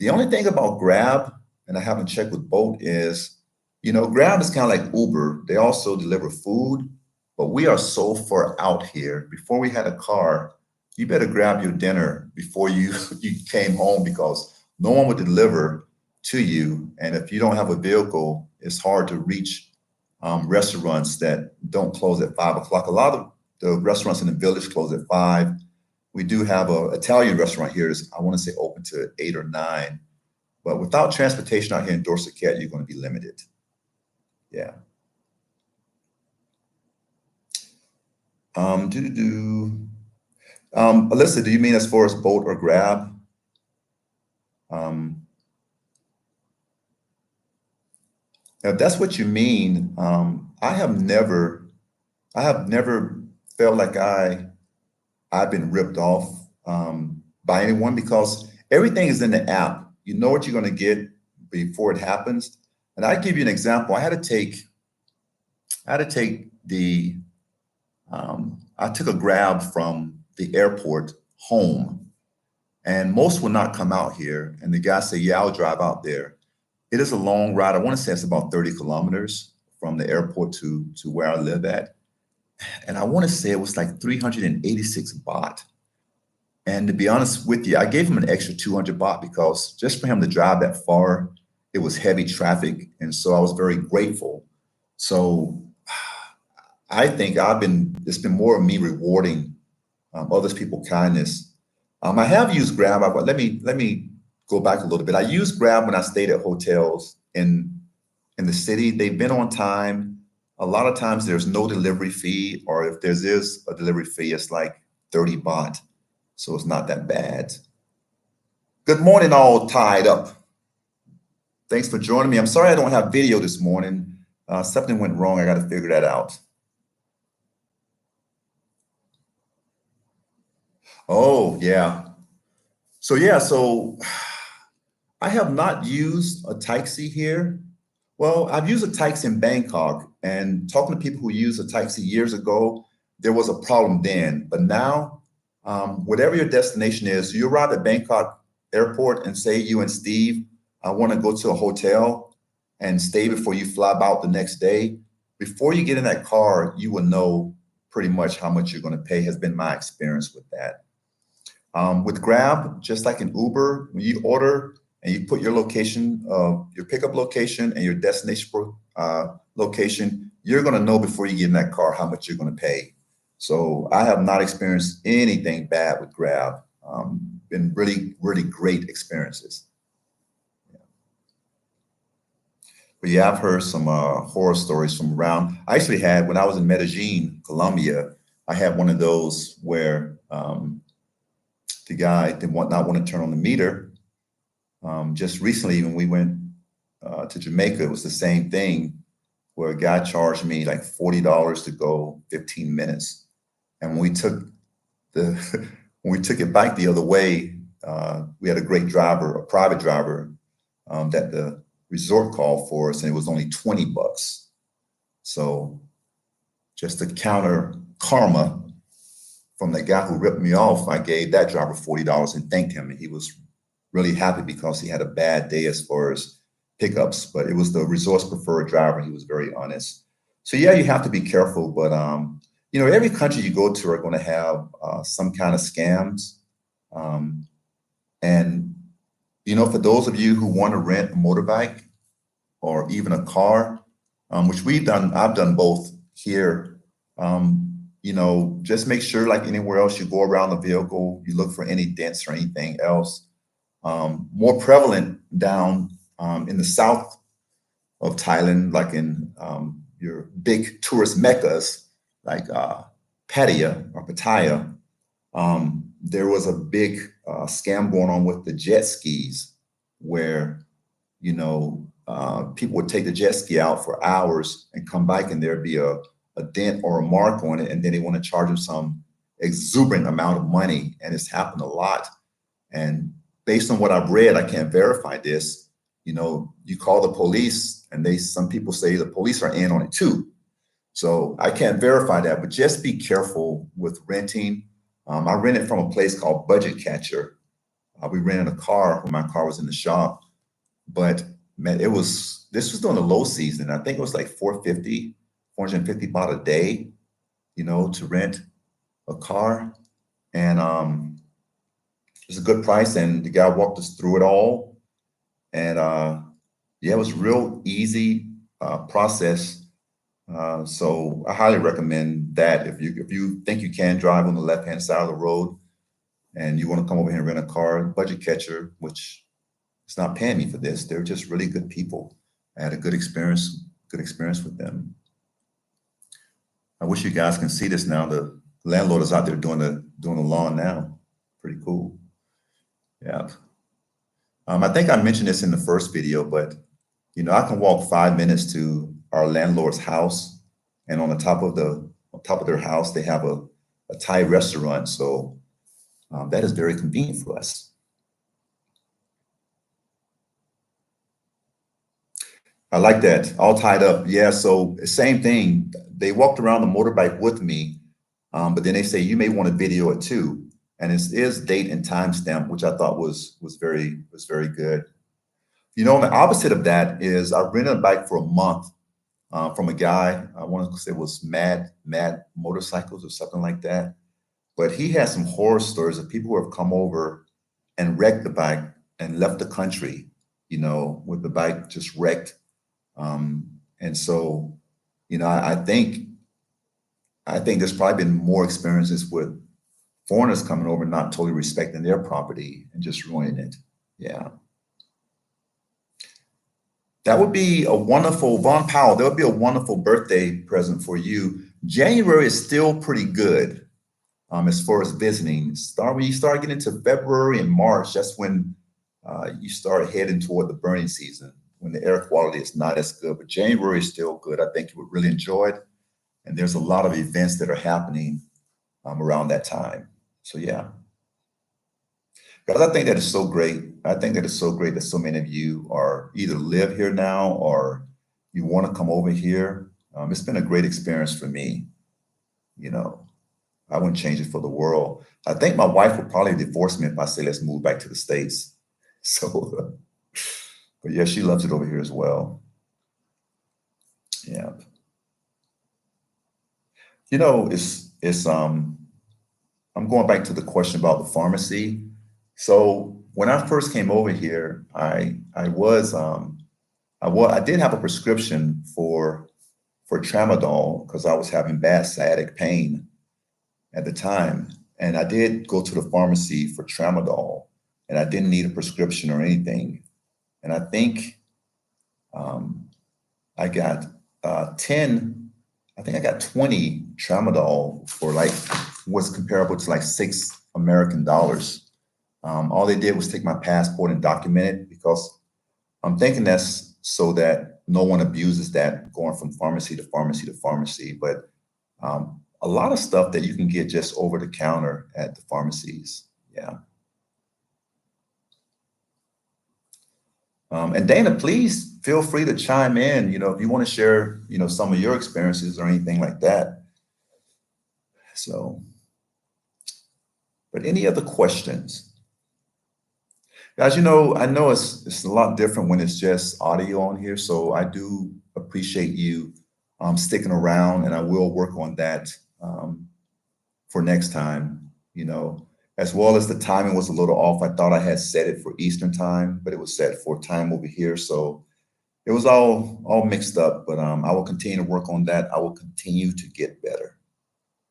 The only thing about Grab, and I haven't checked with Bolt, is, Grab is kind of like Uber. They also deliver food, but we are so far out here. Before we had a car, you better grab your dinner before you came home, because no one would deliver to you. And if you don't have a vehicle, it's hard to reach restaurants that don't close at 5 o'clock. A lot of the restaurants in the village close at 5. We do have an Italian restaurant here that's, I want to say, open to 8 or 9. But without transportation out here in Dorset, you're going to be limited. Yeah. Alyssa, do you mean as far as Bolt or Grab? If that's what you mean, I have never felt like I've been ripped off by anyone, because everything is in the app. You know what you're going to get before it happens. And I give you an example. I took a Grab from the airport home, and most will not come out here. And the guy said, "Yeah, I'll drive out there." It is a long ride. I want to say it's about 30 kilometers from the airport to where I live at. And I want to say it was like 386 baht. And to be honest with you, I gave him an extra 200 baht because just for him to drive that far, it was heavy traffic. And so I was very grateful. So I think it's been more of me rewarding others people kindness. I have used Grab, but let me go back a little bit. I used Grab when I stayed at hotels in the city. They've been on time. A lot of times there's no delivery fee, or if there is a delivery fee, it's like 30 baht. So it's not that bad. Good morning, all tied up. Thanks for joining me. I'm sorry I don't have video this morning. Something went wrong. I got to figure that out. Oh, yeah. So I have not used a taxi here. Well, I've used a taxi in Bangkok, and talking to people who used a taxi years ago, there was a problem then. But now, whatever your destination is, you arrive at Bangkok airport and say you and Steve, I want to go to a hotel and stay before you fly out the next day. Before you get in that car, you will know pretty much how much you're going to pay, has been my experience with that. With Grab, just like in Uber, when you order and you put your location, your pickup location and your destination location, you're going to know before you get in that car how much you're going to pay. So I have not experienced anything bad with Grab. Been really, really great experiences. Yeah. But yeah, I've heard some horror stories from around. I actually had, when I was in Medellin, Colombia, I had one of those where the guy did not want to turn on the meter. Just recently, when we went to Jamaica, it was the same thing, where a guy charged me like $40 to go 15 minutes. And when we took when we took it back the other way, we had a great driver, a private driver, that the resort called for us, and it was only 20 bucks. So just to counter karma from the guy who ripped me off, I gave that driver $40 and thanked him. And he was really happy because he had a bad day as far as pickups, but it was the resort's preferred driver. He was very honest. So yeah, you have to be careful, but you know, every country you go to are going to have some kind of scams. And you know, for those of you who want to rent a motorbike or even a car, which I've done both here. You know, just make sure, like anywhere else you go around the vehicle, you look for any dents or anything else. More prevalent down in the south of Thailand, like in your big tourist meccas, like Pattaya or Pattaya. There was a big scam going on with the jet skis where, you know, people would take the jet ski out for hours and come back and there'd be a dent or a mark on it, and then they want to charge them some exuberant amount of money. And it's happened a lot. And based on what I've read, I can't verify this, you know, you call the police and some people say the police are in on it too. So I can't verify that, but just be careful with renting. I rented from a place called Budget Catcher. We rented a car when my car was in the shop, but man, this was during the low season. I think it was like 450 baht a day, you know, to rent a car. And it was a good price. And the guy walked us through it all. And yeah, it was real easy process. So I highly recommend that if you think you can drive on the left-hand side of the road and you want to come over here and rent a car, Budget Catcher, which is not paying me for this, they're just really good people. I had a good experience with them. I wish you guys can see this now. The landlord is out there doing the lawn now. Pretty cool. Yeah. I think I mentioned this in the first video, but you know, I can walk 5 minutes to our landlord's house, and on top of their house, they have a Thai restaurant. So that is very convenient for us. I like that. All tied up. Yeah. So same thing. They walked around the motorbike with me, but then they say you may want to video it too. And it is date and timestamp, which I thought was very good. You know, the opposite of that is I rented a bike for a month from a guy. I want to say it was Mad Motorcycles or something like that. But he had some horror stories of people who have come over and wrecked the bike and left the country, you know, with the bike just wrecked. And so, you know, I think there's probably been more experiences with foreigners coming over, not totally respecting their property and just ruining it. Yeah. That would be a wonderful, Von Powell, that would be a wonderful birthday present for you. January is still pretty good as far as visiting. When you start getting into February and March, that's when you start heading toward the burning season, when the air quality is not as good. But January is still good. I think you would really enjoy it. And there's a lot of events that are happening around that time. So yeah. Because I think that is so great. I think that is so great that so many of you are either live here now or you want to come over here. It's been a great experience for me. You know, I wouldn't change it for the world. I think my wife would probably divorce me if I say, let's move back to the States. So, but yeah, she loves it over here as well. Yeah. You know, I'm going back to the question about the pharmacy. So when I first came over here, I did have a prescription for tramadol because I was having bad sciatic pain at the time. And I did go to the pharmacy for tramadol, and I didn't need a prescription or anything. And I think I got 20 tramadol for like what's comparable to like $6 American. All they did was take my passport and document it, because I'm thinking that's so that no one abuses that, going from pharmacy to pharmacy to pharmacy. But a lot of stuff that you can get just over the counter at the pharmacies. Yeah. And Dana, please feel free to chime in, if you want to share, some of your experiences or anything like that. So, but any other questions? Guys, I know it's a lot different when it's just audio on here, so I do appreciate you sticking around, and I will work on that for next time, as well as the timing was a little off. I thought I had set it for Eastern time, but it was set for time over here. So it was all mixed up, but I will continue to work on that. I will continue to get better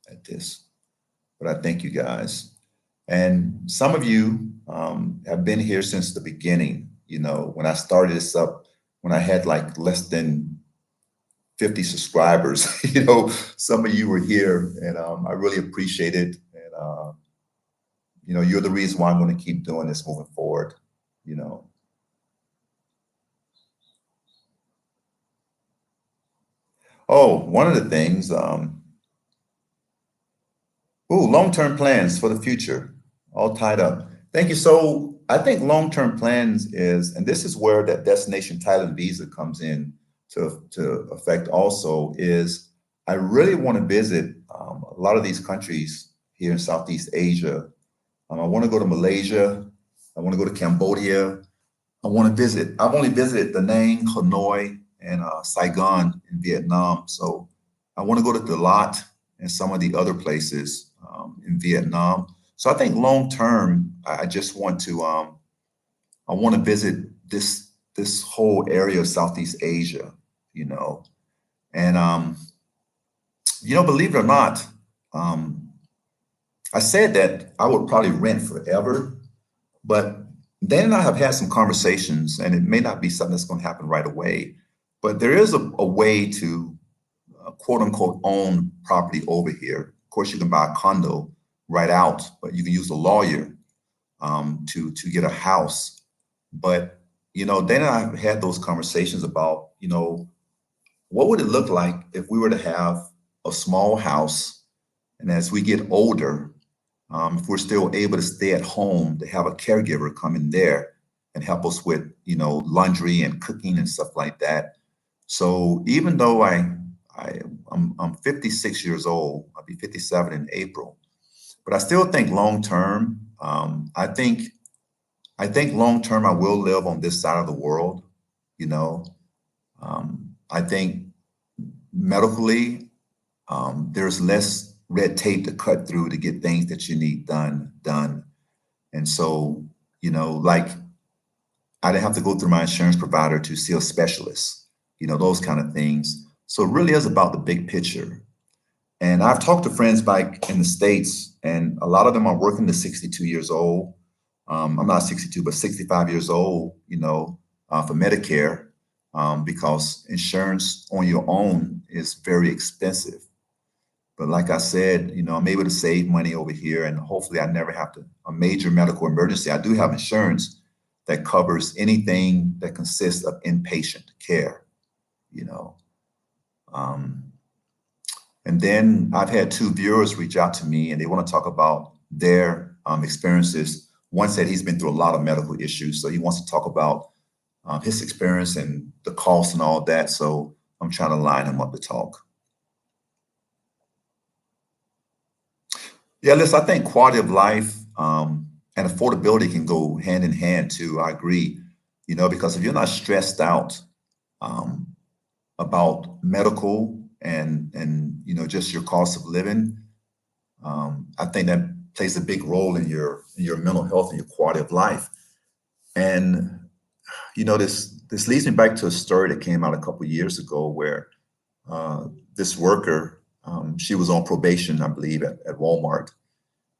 at this. But I thank you guys. And some of you have been here since the beginning. When I started this up, when I had like less than 50 subscribers, some of you were here, and I really appreciate it. And, you're the reason why I'm going to keep doing this moving forward, Oh, one of the things, long-term plans for the future, all tied up. Thank you. So I think long-term plans is, and this is where that destination Thailand visa comes in to affect also, is I really want to visit a lot of these countries here in Southeast Asia. I want to go to Malaysia. I want to go to Cambodia. I want to visit. I've only visited Da Nang, Hanoi, and Saigon in Vietnam. So I want to go to Dalat and some of the other places in Vietnam. So I think long term, I just want to I want to visit this whole area of Southeast Asia, and believe it or not, I said that I would probably rent forever, but Dan and I have had some conversations, and it may not be something that's going to happen right away, but there is a way to quote unquote own property over here. Of course, you can buy a condo right out, but you can use a lawyer to get a house. But Dan and I have had those conversations about what would it look like if we were to have a small house, and as we get older, if we're still able to stay at home, to have a caregiver come in there and help us with laundry and cooking and stuff like that. So even though I'm 56 years old, I'll be 57 in April, but I still think long term. I think long term I will live on this side of the world. I think medically there's less red tape to cut through to get things that you need done. And so, like I didn't have to go through my insurance provider to see a specialist, those kind of things. So it really is about the big picture. And I've talked to friends back in the States, and a lot of them are working to 62 years old. I'm not 62, but 65 years old, for Medicare, because insurance on your own is very expensive. But like I said, I'm able to save money over here, and hopefully I never have a major medical emergency. I do have insurance that covers anything that consists of inpatient care, and then I've had two viewers reach out to me, and they want to talk about their experiences. One said he's been through a lot of medical issues, so he wants to talk about his experience and the cost and all that. So I'm trying to line him up to talk. Yeah, listen, I think quality of life and affordability can go hand in hand too. I agree, because if you're not stressed out about medical and just your cost of living, I think that plays a big role in your mental health and your quality of life. And this leads me back to a story that came out a couple of years ago where this worker, she was on probation, I believe, at Walmart,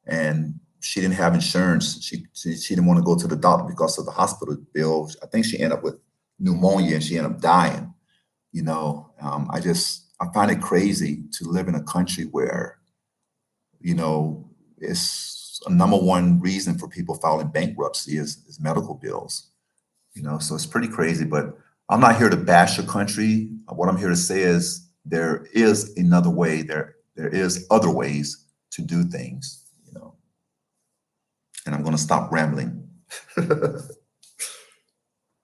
and she didn't have insurance. She didn't want to go to the doctor because of the hospital bill. I think she ended up with pneumonia, and she ended up dying. I find it crazy to live in a country where, it's a number one reason for people filing bankruptcy is medical bills. So it's pretty crazy, but I'm not here to bash your country. What I'm here to say is there is another way. There there is other ways to do things, you know. And I'm going to stop rambling.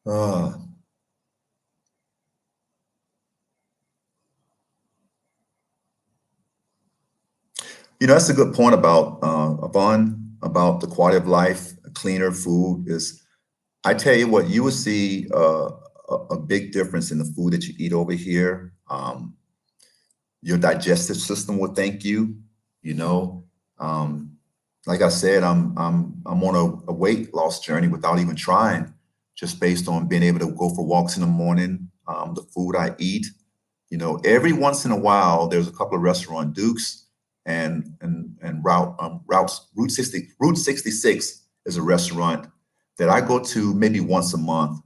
uh, You know, that's a good point about Yvonne, about the quality of life, cleaner food is. I tell you what, you will see a big difference in the food that you eat over here. Your digestive system will thank you. You know, um, like I said, I'm on a weight loss journey without even trying, just based on being able to go for walks in the morning, the food I eat. You know, every once in a while, there's a couple of restaurant Dukes and Route 66 is a restaurant that I go to maybe once a month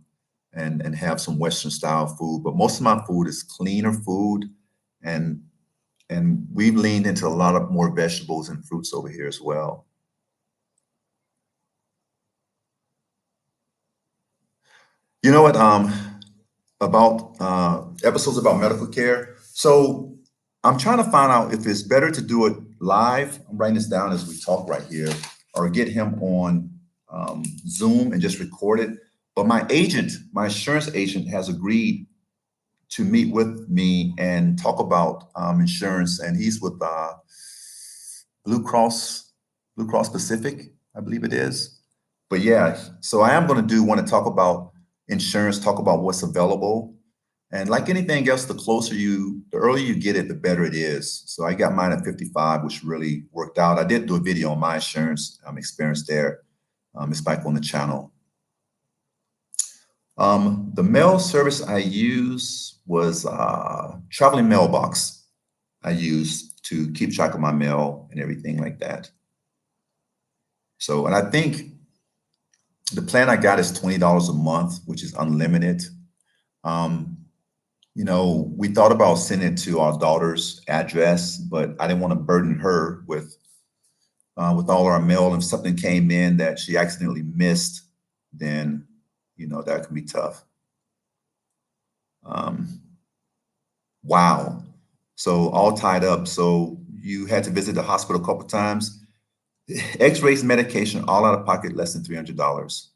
and have some Western style food. But most of my food is cleaner food, and and we've leaned into a lot of more vegetables and fruits over here as well. You know what? About episodes about medical care. So I'm trying to find out if it's better to do it live. I'm writing this down as we talk right here, or get him on Zoom and just record it. But my agent, my insurance agent, has agreed to meet with me and talk about insurance, and he's with Blue Cross, Blue Cross Pacific, I believe it is. But yeah, so I am going to want to talk about insurance, talk about what's available. And like anything else, the earlier you get it, the better it is. So I got mine at 55, which really worked out. I did do a video on my insurance experience there. It's back on the channel. The mail service I use was traveling mailbox. I used to keep track of my mail and everything like that. So, and I think the plan I got is $20 a month, which is unlimited. Um, you know, we thought about sending it to our daughter's address, but I didn't want to burden her with all our mail. If something came in that she accidentally missed, then you know that can be tough. Um, wow. So all tied up. So you had to visit the hospital a couple times. X-rays, medication, all out of pocket, less than $300.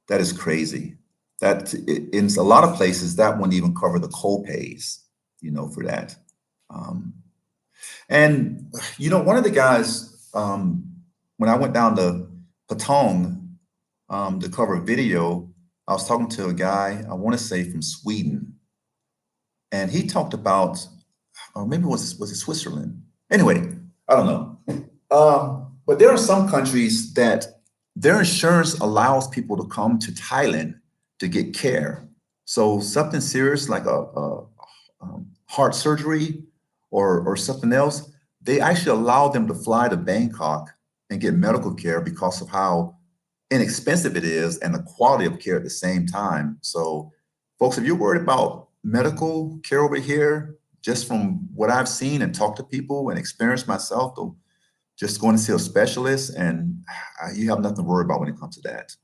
That is crazy. In a lot of places that wouldn't even cover the co-pays, you know, for that. Um, and you know, one of the guys, when I went down to Patong to cover a video, I was talking to a guy, I want to say from Sweden, and he talked about, or maybe was it Switzerland? Anyway, I don't know. But there are some countries that their insurance allows people to come to Thailand to get care. So something serious like heart surgery or something else, they actually allow them to fly to Bangkok and get medical care because of how inexpensive it is and the quality of care at the same time. So, folks, if you're worried about medical care over here, just from what I've seen and talked to people and experienced myself, though, just going to see a specialist, and you have nothing to worry about when it comes to that.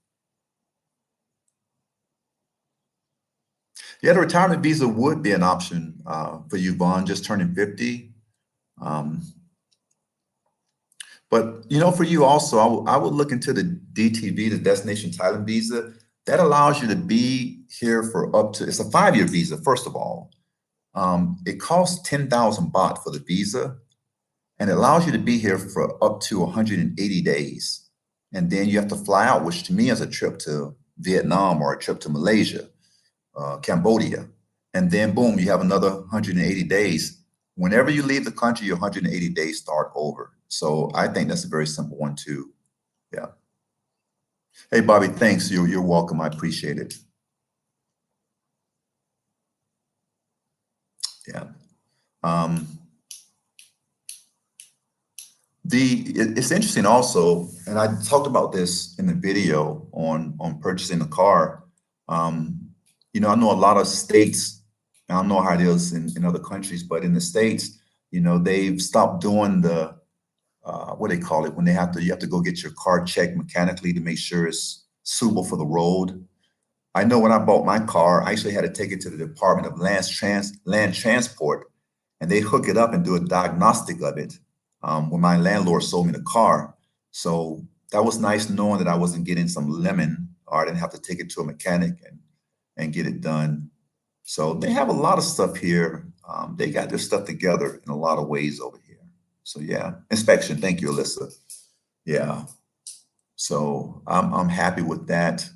Yeah, the retirement visa would be an option for you, Vaughn, just turning 50. Um, but you know, for you also, I would look into the DTV, the Destination Thailand visa. That allows you to be here for up to, it's a 5-year visa, first of all. It costs 10,000 baht for the visa, and it allows you to be here for up to 180 days. And then you have to fly out, which to me is a trip to Vietnam or a trip to Malaysia, Cambodia. And then boom, you have another 180 days. Whenever you leave the country, your 180 days start over. So I think that's a very simple one too. Yeah. Hey, Bobby, thanks. You're welcome. I appreciate it. Yeah. Um, it's interesting also, and I talked about this in the video on purchasing a car. You know, I know a lot of states, I don't know how it is in other countries, but in the States, you know, they've stopped doing the what they call it when you have to go get your car checked mechanically to make sure it's suitable for the road. I know when I bought my car, I actually had to take it to the Department of Land Transport, and they hook it up and do a diagnostic of it when my landlord sold me the car. So that was nice knowing that I wasn't getting some lemon, or I didn't have to take it to a mechanic and get it done. So they have a lot of stuff here. They got their stuff together in a lot of ways over here. So yeah, inspection. Thank you, Alyssa. Yeah. So I'm happy with that.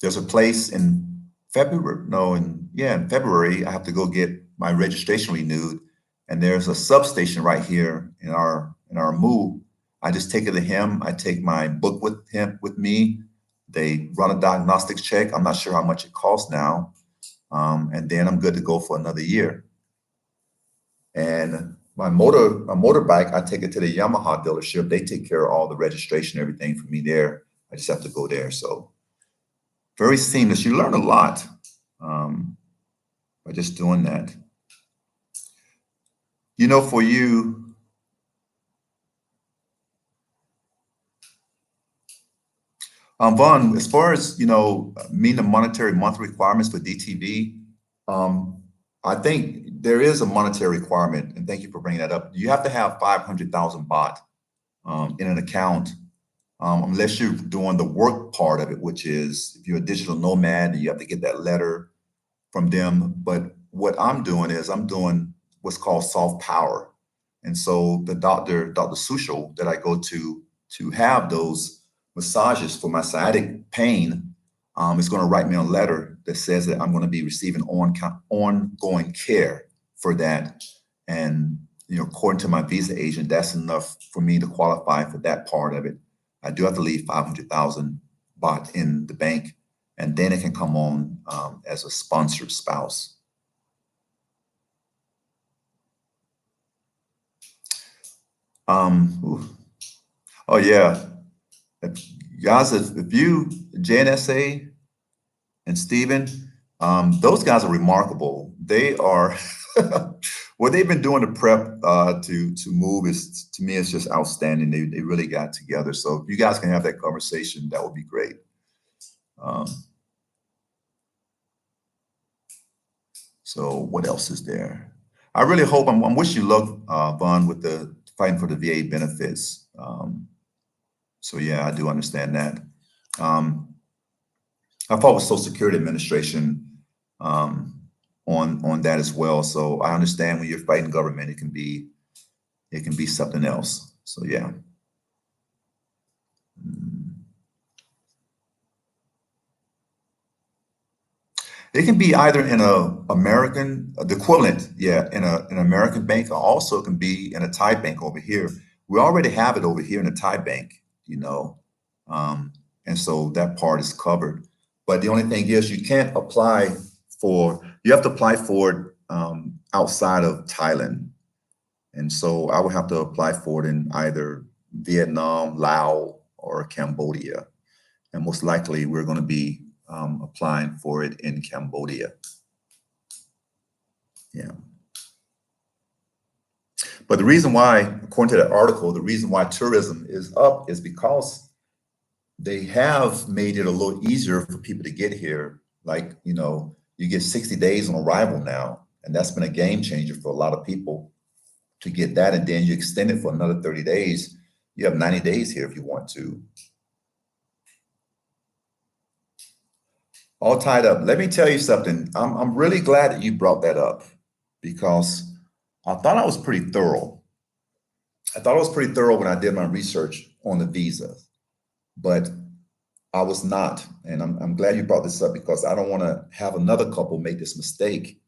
There's a place in February, no, in February, I have to go get my registration renewed. And there's a substation right here in our move. I just take it to him. I take my book with me. They run a diagnostics check. I'm not sure how much it costs now. And then I'm good to go for another year. And my motorbike, I take it to the Yamaha dealership. They take care of all the registration, everything for me there. I just have to go there. So very seamless. You learn a lot by just doing that. You know, for you, Vaughn, as far as, meeting the monetary monthly requirements for DTV, I think there is a monetary requirement, and thank you for bringing that up. You have to have 500,000 baht in an account, unless you're doing the work part of it, which is if you're a digital nomad, you have to get that letter from them. But what I'm doing is I'm doing what's called soft power. And so the Dr. Sushil that I go to have those massages for my sciatic pain is going to write me a letter that says that I'm going to be receiving ongoing care for that. And, according to my visa agent, that's enough for me to qualify for that part of it. I do have to leave 500,000 baht in the bank, and then it can come on as a sponsored spouse. Oh yeah, guys, if you, JNSA and Stephen, those guys are remarkable. They are what they've been doing to prep to move is, to me, it's just outstanding. They really got together. So if you guys can have that conversation, that would be great. So what else is there? I really hope, I'm wishing you luck, Vaughn, with the fighting for the VA benefits. So yeah, I do understand that. I fought with Social Security Administration on that as well. So I understand when you're fighting government, it can be something else. So yeah. It can be either in the equivalent, yeah, in an American bank, or also it can be in a Thai bank over here. We already have it over here in a Thai bank, and so that part is covered. But the only thing is you have to apply for it outside of Thailand. And so I would have to apply for it in either Vietnam, Laos, or Cambodia. And most likely we're going to be applying for it in Cambodia. Yeah. But the reason why, according to that article, the reason why tourism is up is because they have made it a little easier for people to get here. Like, you get 60 days on arrival now, and that's been a game changer for a lot of people to get that. And then you extend it for another 30 days. You have 90 days here if you want to. All tied up. Let me tell you something. I'm really glad that you brought that up, because I thought I was pretty thorough. I thought I was pretty thorough when I did my research on the visa, but I was not. And I'm glad you brought this up, because I don't want to have another couple make this mistake.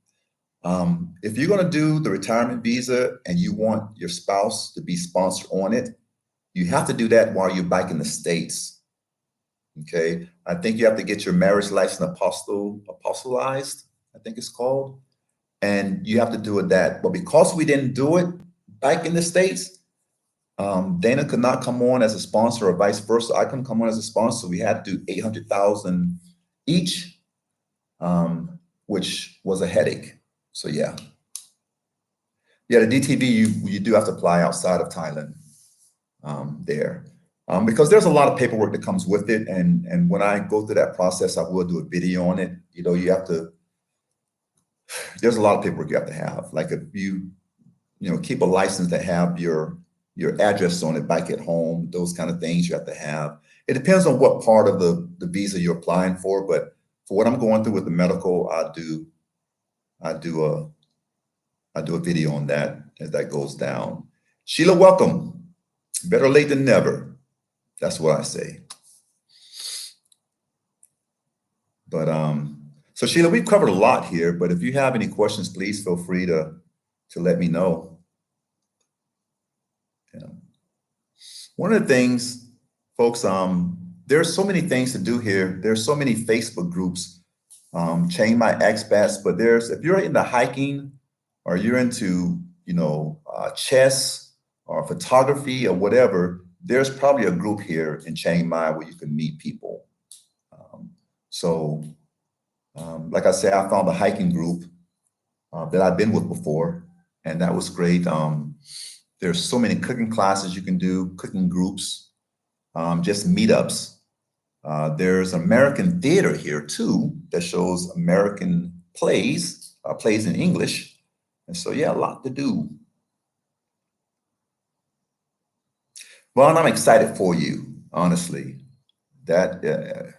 If you're going to do the retirement visa and you want your spouse to be sponsored on it, you have to do that while you're back in the States. Okay, I think you have to get your marriage license apostolized, I think it's called, and you have to do it that. But because we didn't do it back in the States, Dana could not come on as a sponsor, or vice versa. I couldn't come on as a sponsor. We had to do 800,000 each, which was a headache. So yeah, the DTV you do have to apply outside of Thailand there. Because there's a lot of paperwork that comes with it. And when I go through that process, I will do a video on it. You have to there's a lot of paperwork you have to have. Like if you know, keep a license that have your address on it back at home, those kind of things you have to have. It depends on what part of the visa you're applying for, but for what I'm going through with the medical, I do a I do a video on that as that goes down. Sheila, welcome. Better late than never. That's what I say. But so Sheila, we've covered a lot here, but if you have any questions, please feel free to let me know. Yeah. One of the things, folks, there's so many things to do here. There's so many Facebook groups, Chain My Expats, but there's, if you're into hiking or you're into, you know, chess or photography or whatever, there's probably a group here in Chiang Mai where you can meet people. So, like I said, I found a hiking group that I've been with before, and that was great. There's so many cooking classes you can do, cooking groups, just meetups. There's American theater here too that shows American plays, plays in English. And so, yeah, a lot to do. Well, and I'm excited for you, honestly. That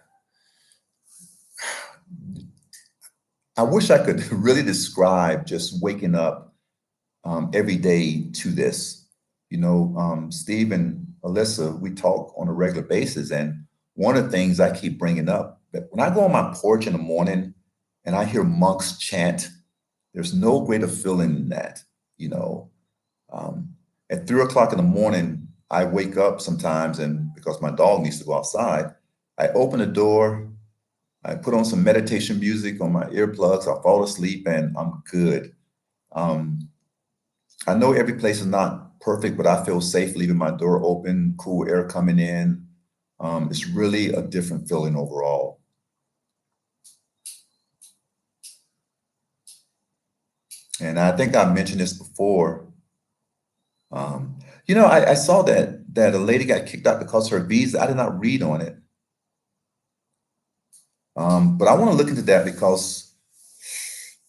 I wish I could really describe just waking up every day to this. You know, Steve and Alyssa, we talk on a regular basis, and one of the things I keep bringing up that when I go on my porch in the morning and I hear monks chant, there's no greater feeling than that. You know, at 3 o'clock in the morning, I wake up sometimes, and because my dog needs to go outside, I open the door, I put on some meditation music on my earplugs, I fall asleep, and I'm good. Um, I know every place is not perfect, but I feel safe leaving my door open, cool air coming in. It's really a different feeling overall. And I think I mentioned this before. You know, I saw that a lady got kicked out because her visa. I did not read on it, but I want to look into that because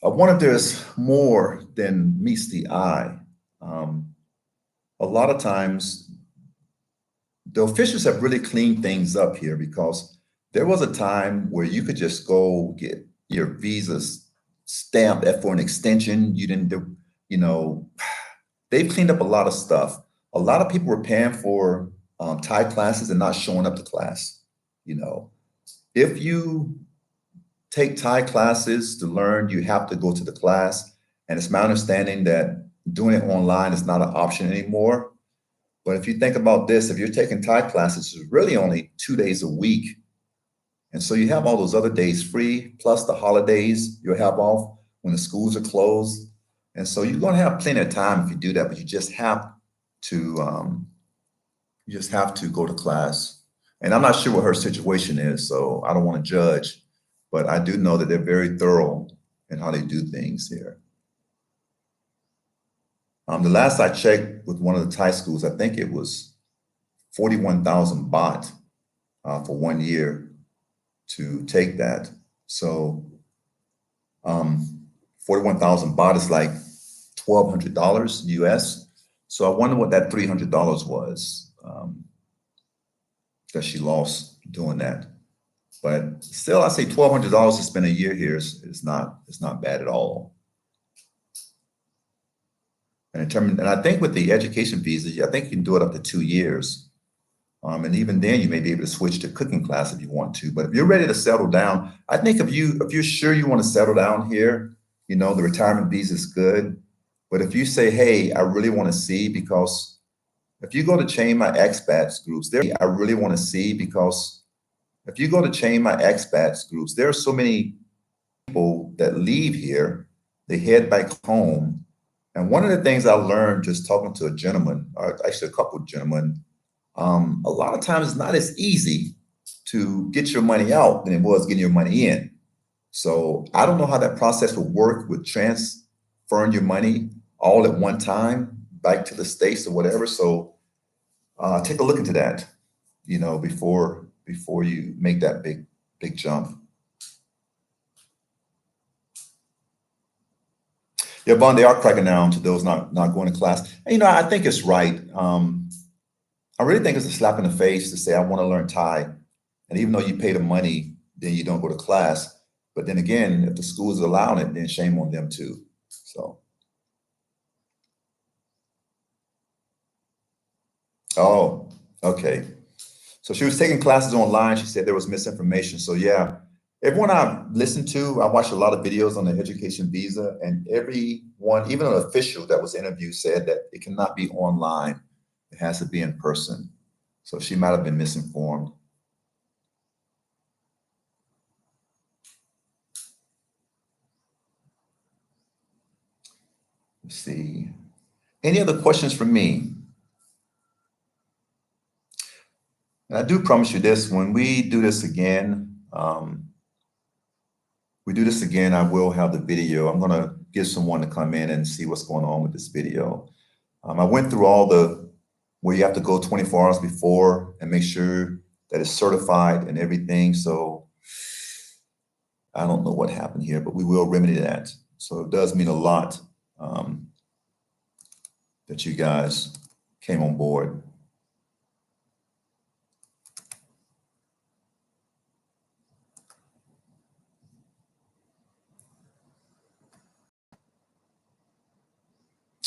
I wonder if there's more than meets the eye. Um, a lot of times, the officials have really cleaned things up here because there was a time where you could just go get your visas stamped for an extension. You didn't do, you know, they've cleaned up a lot of stuff. A lot of people were paying for Thai classes and not showing up to class. You know, if you take Thai classes to learn, you have to go to the class. And it's my understanding that doing it online is not an option anymore. But if you think about this, if you're taking Thai classes, it's really only 2 days a week. And so you have all those other days free, plus the holidays you'll have off when the schools are closed. And so you're going to have plenty of time if you do that, but you just have to go to class. And I'm not sure what her situation is, so I don't want to judge, but I do know that they're very thorough in how they do things here. The last I checked with one of the Thai schools, I think it was 41,000 baht for 1 year to take that. So 41,000 baht is like $1,200 US. So I wonder what that $300 was that she lost doing that. But still, I say $1,200 to spend a year here is not bad at all. And I think with the education visa, I think you can do it up to 2 years. And even then, you may be able to switch to cooking class if you want to. But if you're ready to settle down, I think if you're sure you want to settle down here, you know, the retirement visa is good. But if you say, hey, I really want to see, because if you go to Chain My Expats groups, I really want to see, because if you go to Chain My Expats groups, there are so many people that leave here, they head back home. And one of the things I learned just talking to a gentleman, or actually a couple of gentlemen, a lot of times it's not as easy to get your money out than it was getting your money in. So I don't know how that process will work with transferring your money all at one time back to the States or whatever. So take a look into that, you know, before you make that big jump. Yeah, Bond, they are cracking down to those not going to class. And, I think it's right. I really think it's a slap in the face to say I want to learn Thai, and even though you pay the money, then you don't go to class. But then again, if the school is allowing it, then shame on them too. So, oh, okay. So she was taking classes online. She said there was misinformation. So yeah, everyone I listened to, I watched a lot of videos on the education visa, and everyone, even an official that was interviewed, said that it cannot be online. It has to be in person. So she might have been misinformed. Let's see. Any other questions for me? And I do promise you this, when we do this again, I will have the video. I'm going to get someone to come in and see what's going on with this video. I went through all where you have to go 24 hours before and make sure that it's certified and everything. So I don't know what happened here, but we will remedy that. So it does mean a lot that you guys came on board.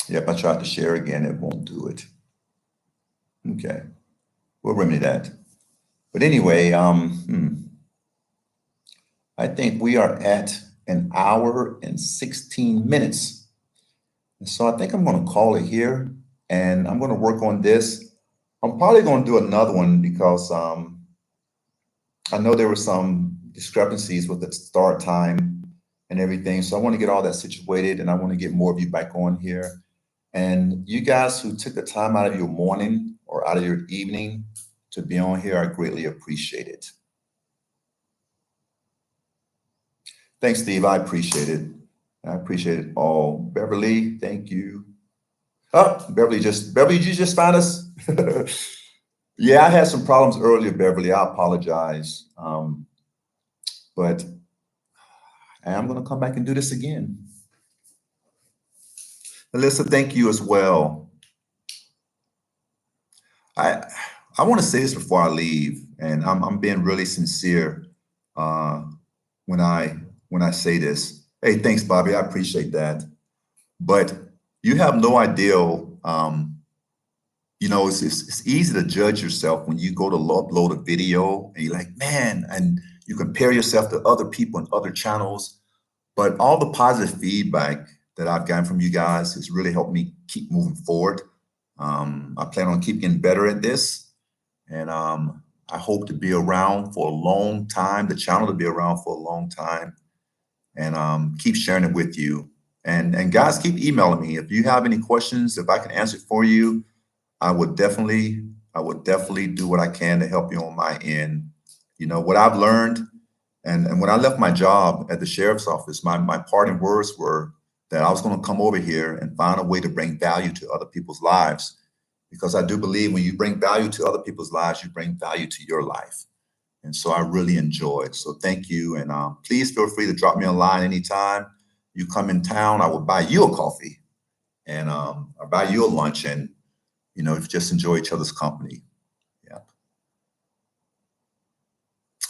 Yep, I tried to share again. It won't do it. Okay, we'll remedy that. But anyway, I think we are at an hour and 16 minutes. And so I think I'm going to call it here, and I'm going to work on this. I'm probably going to do another one because I know there were some discrepancies with the start time and everything. So I want to get all that situated, and I want to get more of you back on here. And you guys who took the time out of your morning or out of your evening to be on here, I greatly appreciate it. Thanks, Steve. I appreciate it. I appreciate it all. Beverly, thank you. Oh, Beverly, you just found us? Yeah, I had some problems earlier, Beverly. I apologize. But I'm going to come back and do this again. Alyssa, thank you as well. I I want to say this before I leave, and I'm being really sincere uh, when I say this. Hey, thanks, Bobby. I appreciate that. But you have no idea. It's easy to judge yourself when you go to upload a video and you're like, man, and you compare yourself to other people and other channels. But all the positive feedback that I've gotten from you guys has really helped me keep moving forward. I plan on keep getting better at this, and I hope to be around for a long time, the channel to be around for a long time, and keep sharing it with you. And guys, keep emailing me if you have any questions. If I can answer it for you, I would definitely do what I can to help you on my end. What I've learned, and when I left my job at the sheriff's office, my parting words were that I was going to come over here and find a way to bring value to other people's lives. Because I do believe when you bring value to other people's lives, you bring value to your life. And so I really enjoyed. So thank you. And please feel free to drop me a line anytime you come in town. I will buy you a coffee, and I'll buy you a lunch, and just enjoy each other's company. Yeah.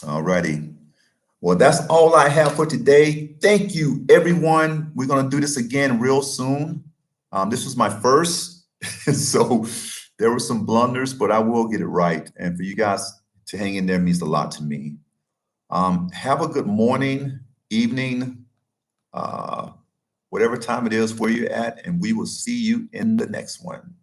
All righty. Well, that's all I have for today. Thank you, everyone. We're going to do this again real soon. This was my first, so there were some blunders, but I will get it right. And for you guys to hang in there means a lot to me. Have a good morning, evening, whatever time it is where you're at, and we will see you in the next one.